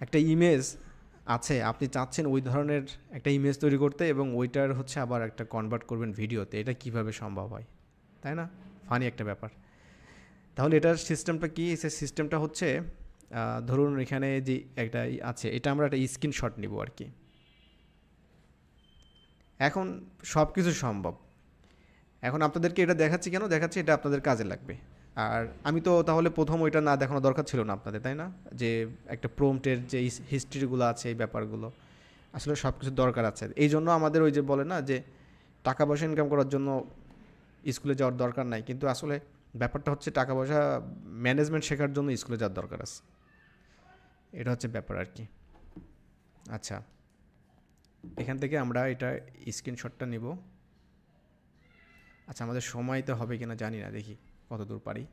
একটা ইমেজ আছে, আপনি চাচ্ছেন ওই ধরনের একটা ইমেজ তৈরি করতে, এবং ওইটার হচ্ছে আবার একটা কনভার্ট করবেন ভিডিওতে, এটা কিভাবে সম্ভব হয়, তাই না? ফানি একটা ব্যাপার। তাহলে এটার সিস্টেমটা কি, সে সিস্টেমটা হচ্ছে ধরুন এখানে যে একটা আছে, এটা আমরা একটা স্ক্রিনশট নিব আর কি। এখন সব কিছু সম্ভব। এখন আপনাদেরকে এটা দেখাচ্ছি কেন, দেখাচ্ছি এটা আপনাদের কাজে লাগবে। আর আমি তো তাহলে প্রথম ওইটা না দেখানো দরকার ছিল না আপনাদের, তাই না? যে একটা প্রম্পটের যে হিস্ট্রিগুলো আছে, এই ব্যাপারগুলো আসলে সব কিছু দরকার আছে। এই জন্য আমাদের ওই যে বলে না যে টাকা পয়সা ইনকাম করার জন্য স্কুলে যাওয়ার দরকার নাই, কিন্তু আসলে ব্যাপারটা হচ্ছে টাকা পয়সা ম্যানেজমেন্ট শেখার জন্য স্কুলে যাওয়ার দরকার আছে। এটা হচ্ছে ব্যাপার আর কি। আচ্ছা, এখান থেকে আমরা এটা স্ক্রিনশটটা নিব। আচ্ছা, আমাদের সময় তো হবে কিনা জানি না, দেখি কত দূর পারি।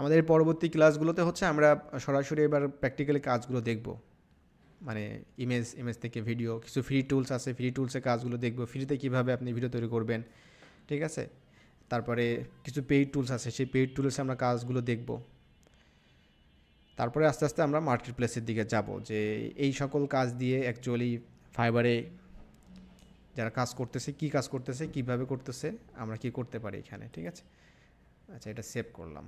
আমাদের পরবর্তী ক্লাসগুলোতে হচ্ছে আমরা সরাসরি এবার প্র্যাকটিক্যালি কাজগুলো দেখব, মানে ইমেজ থেকে ভিডিও, কিছু ফ্রি টুলস আছে, ফ্রি টুলসের কাজগুলো দেখব, ফ্রিতে কীভাবে আপনি ভিডিও তৈরি করবেন, ঠিক আছে। তারপরে কিছু পেইড টুলস আছে, সেই পেইড টুলসে আমরা কাজগুলো দেখব। তারপরে আস্তে আস্তে আমরা মার্কেট প্লেসের দিকে যাব, যে এই সকল কাজ দিয়ে অ্যাকচুয়ালি ফাইবারে যারা কাজ করতেছে, কি কাজ করতেছে, কিভাবে করতেছে, আমরা কি করতে পারি এখানে, ঠিক আছে। আচ্ছা, এটা সেভ করলাম।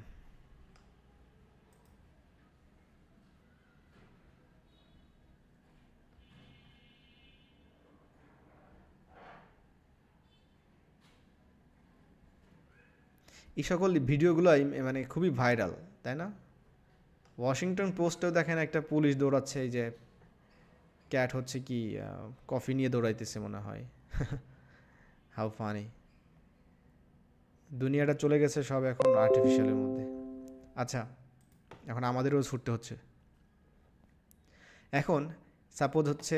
এই সকল ভিডিওগুলো মানে খুবই ভাইরাল, তাই না? ওয়াশিংটন পোস্টেও দেখেন একটা পুলিশ দৌড়াচ্ছে, এই যে ক্যাট হচ্ছে কি কফি নিয়ে দৌড়াইতেছে মনে হয়। হাউ ফানি, দুনিয়াটা চলে গেছে সব এখন আর্টিফিশিয়ালের মধ্যে। আচ্ছা, এখন আমাদেরও ছুটতে হচ্ছে। এখন সাপোজ হচ্ছে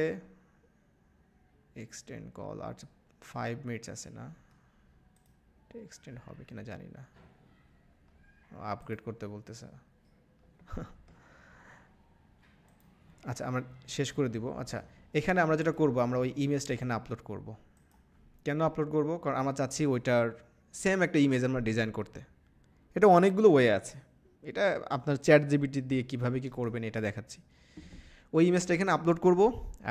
এক্সটেন্ড কল, আর 5 মিনিটস আছে না, এক্সটেন্ড হবে কিনা জানি না, আপগ্রেড করতে বলতেছে। আচ্ছা, আমরা শেষ করে দিব। আচ্ছা, এখানে আমরা যেটা করব, আমরা ওই ইমেজটা এখানে আপলোড করব। কেন আপলোড করব? কারণ আমরা চাচ্ছি ওইটার সেম একটা ইমেজ আমরা ডিজাইন করতে। এটা অনেকগুলো ওয়ে আছে, এটা আপনার চ্যাট জিপিটি দিয়ে কীভাবে কী করবেন এটা দেখাচ্ছি। ওই ইমেজটা এখানে আপলোড করব,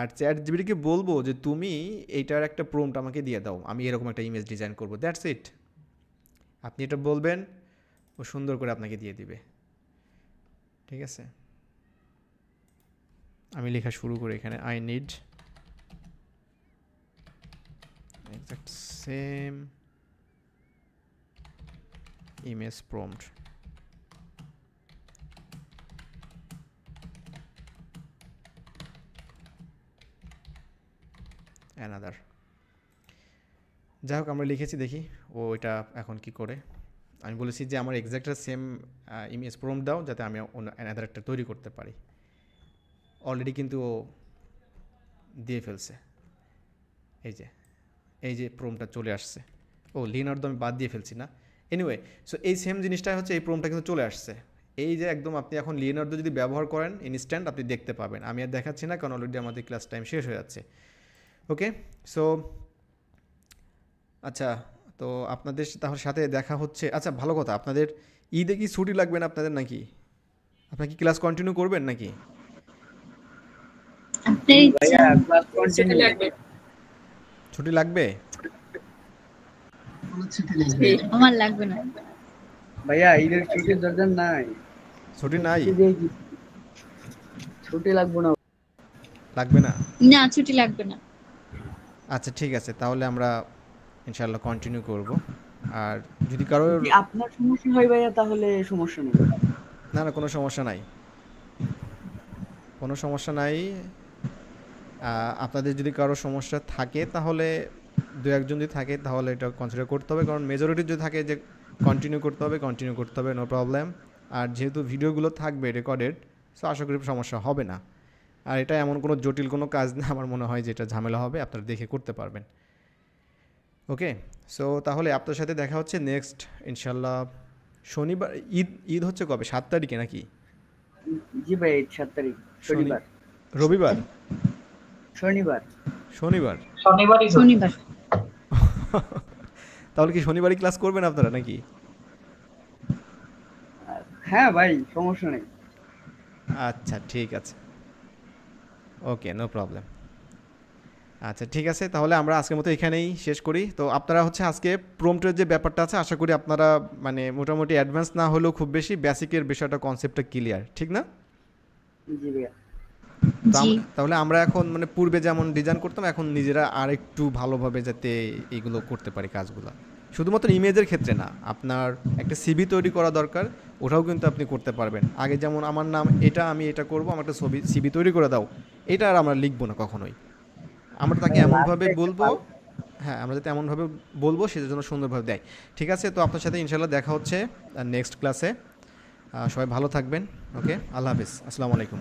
আর চ্যাট জিপিটিকে বলবো যে তুমি এইটার একটা প্রম্পট আমাকে দিয়ে দাও, আমি এরকম একটা ইমেজ ডিজাইন করব। That's it. আপনি এটা বলবেন, ও সুন্দর করে আপনাকে দিয়ে দিবে, ঠিক আছে। আমি লেখা শুরু করি এখানে, I need exact same image prompt. Another, যাই হোক আমরা লিখেছি, দেখি ও এটা এখন কি করে। আমি বলেছি যে আমার এক্স্যাক্ট সেম ইমেজ প্রম্পট দাও, যাতে আমি অ্যানাদার একটা তৈরি করতে পারি। অলরেডি কিন্তু ও দিয়ে ফেলছে, এই যে প্রম্পটটা চলে আসছে। ও লিওনার্দো আমি বাদ দিয়ে ফেলছি না, এনিওয়ে। সো এই সেম জিনিসটা হচ্ছে, এই প্রম্পটটা কিন্তু চলে আসছে। এই যে একদম আপনি এখন লিওনার্দো যদি ব্যবহার করেন ইনস্ট্যান্ট আপনি দেখতে পাবেন। আমি আর দেখাচ্ছি না, কারণ অলরেডি আমাদের ক্লাস টাইম শেষ হয়ে যাচ্ছে। ওকে, সো আচ্ছা, তো আপনাদের তাহলে সাথে দেখা হচ্ছে। আচ্ছা, ভালো কথা, আপনাদের ঈদে কি ছুটি লাগবে না আপনাদের নাকি? আপনারা কি ক্লাস কন্টিনিউ করবেন নাকি? ভাইয়া ক্লাস কন্টিনিউ। ছুটি লাগবে? আমার লাগবে না ভাইয়া, ঈদের ছুটির দরকার নাই। ছুটি নাই? ছুটি লাগবে না। লাগবে না? না, ছুটি লাগবে না। আচ্ছা, ঠিক আছে, তাহলে আমরা ইনশাআল্লাহ কন্টিনিউ করব। আর যদি কারো আপনার সমস্যা হয় ভাইয়া, তাহলে সমস্যা নেই। না না, কোনো সমস্যা নাই, কোনো সমস্যা নাই। আপনাদের যদি কারো সমস্যা থাকে, তাহলে দু একজন যদি থাকে তাহলে এটা কনসিডার করতে হবে, কারণ মেজরিটি যদি থাকে যে কন্টিনিউ করতে হবে, নো প্রবলেম। আর যেহেতু ভিডিওগুলো থাকবে রেকর্ডেড, সো আশা করি সমস্যা হবে না। আর এটা এমন কোনো জটিল কোনো কাজ না আমার মনে হয়, যেটা ঝামেলা হবে, আপনারা দেখে করতে পারবেন। ওকে, সো তাহলে আপনার সাথে দেখা হচ্ছে নেক্সট ইনশাল্লাহ শনিবার। ঈদ হচ্ছে কবে? 7 তারিখে নাকি? জি ভাই, 7 তারিখ শনিবার। রবিবার? শনিবার। তাহলে কি শনিবারই ক্লাস করবেন আপনারা নাকি? হ্যাঁ ভাই, সমস্যা নেই। আচ্ছা, ঠিক আছে, ওকে, নো প্রবলেম। আচ্ছা, ঠিক আছে, তাহলে আমরা আজকের মতো এখানেই শেষ করি। তো আপনারা হচ্ছে আজকে প্রম্পটের যে ব্যাপারটা আছে, আশা করি আপনারা মানে মোটামুটি অ্যাডভান্স না হলেও খুব বেশি বেসিকের বিষয়টা, কনসেপ্টটা ক্লিয়ার, ঠিক না? জি ভাইয়া। তাহলে আমরা এখন মানে পূর্বে যেমন ডিজাইন করতাম, এখন নিজেরা আর একটু ভালোভাবে যাতে এইগুলো করতে পারি কাজগুলো। শুধুমাত্র ইমেজের ক্ষেত্রে না, আপনার একটা সিভি তৈরি করা দরকার, ওটাও কিন্তু আপনি করতে পারবেন। আগে যেমন আমার নাম এটা, আমি এটা করব, আমার একটা সিভি তৈরি করে দাও, এটা আর আমরা লিখবো না কখনোই। আমরা তাকে এমনভাবে বলবো, হ্যাঁ, আমরা যাতে এমনভাবে বলবো সেটার জন্য সুন্দরভাবে দেয়। ঠিক আছে, তো আপনার সাথে ইনশাল্লাহ দেখা হচ্ছে নেক্সট ক্লাসে। সবাই ভালো থাকবেন। ওকে, আল্লাহ হাফিজ, আসসালামু আলাইকুম।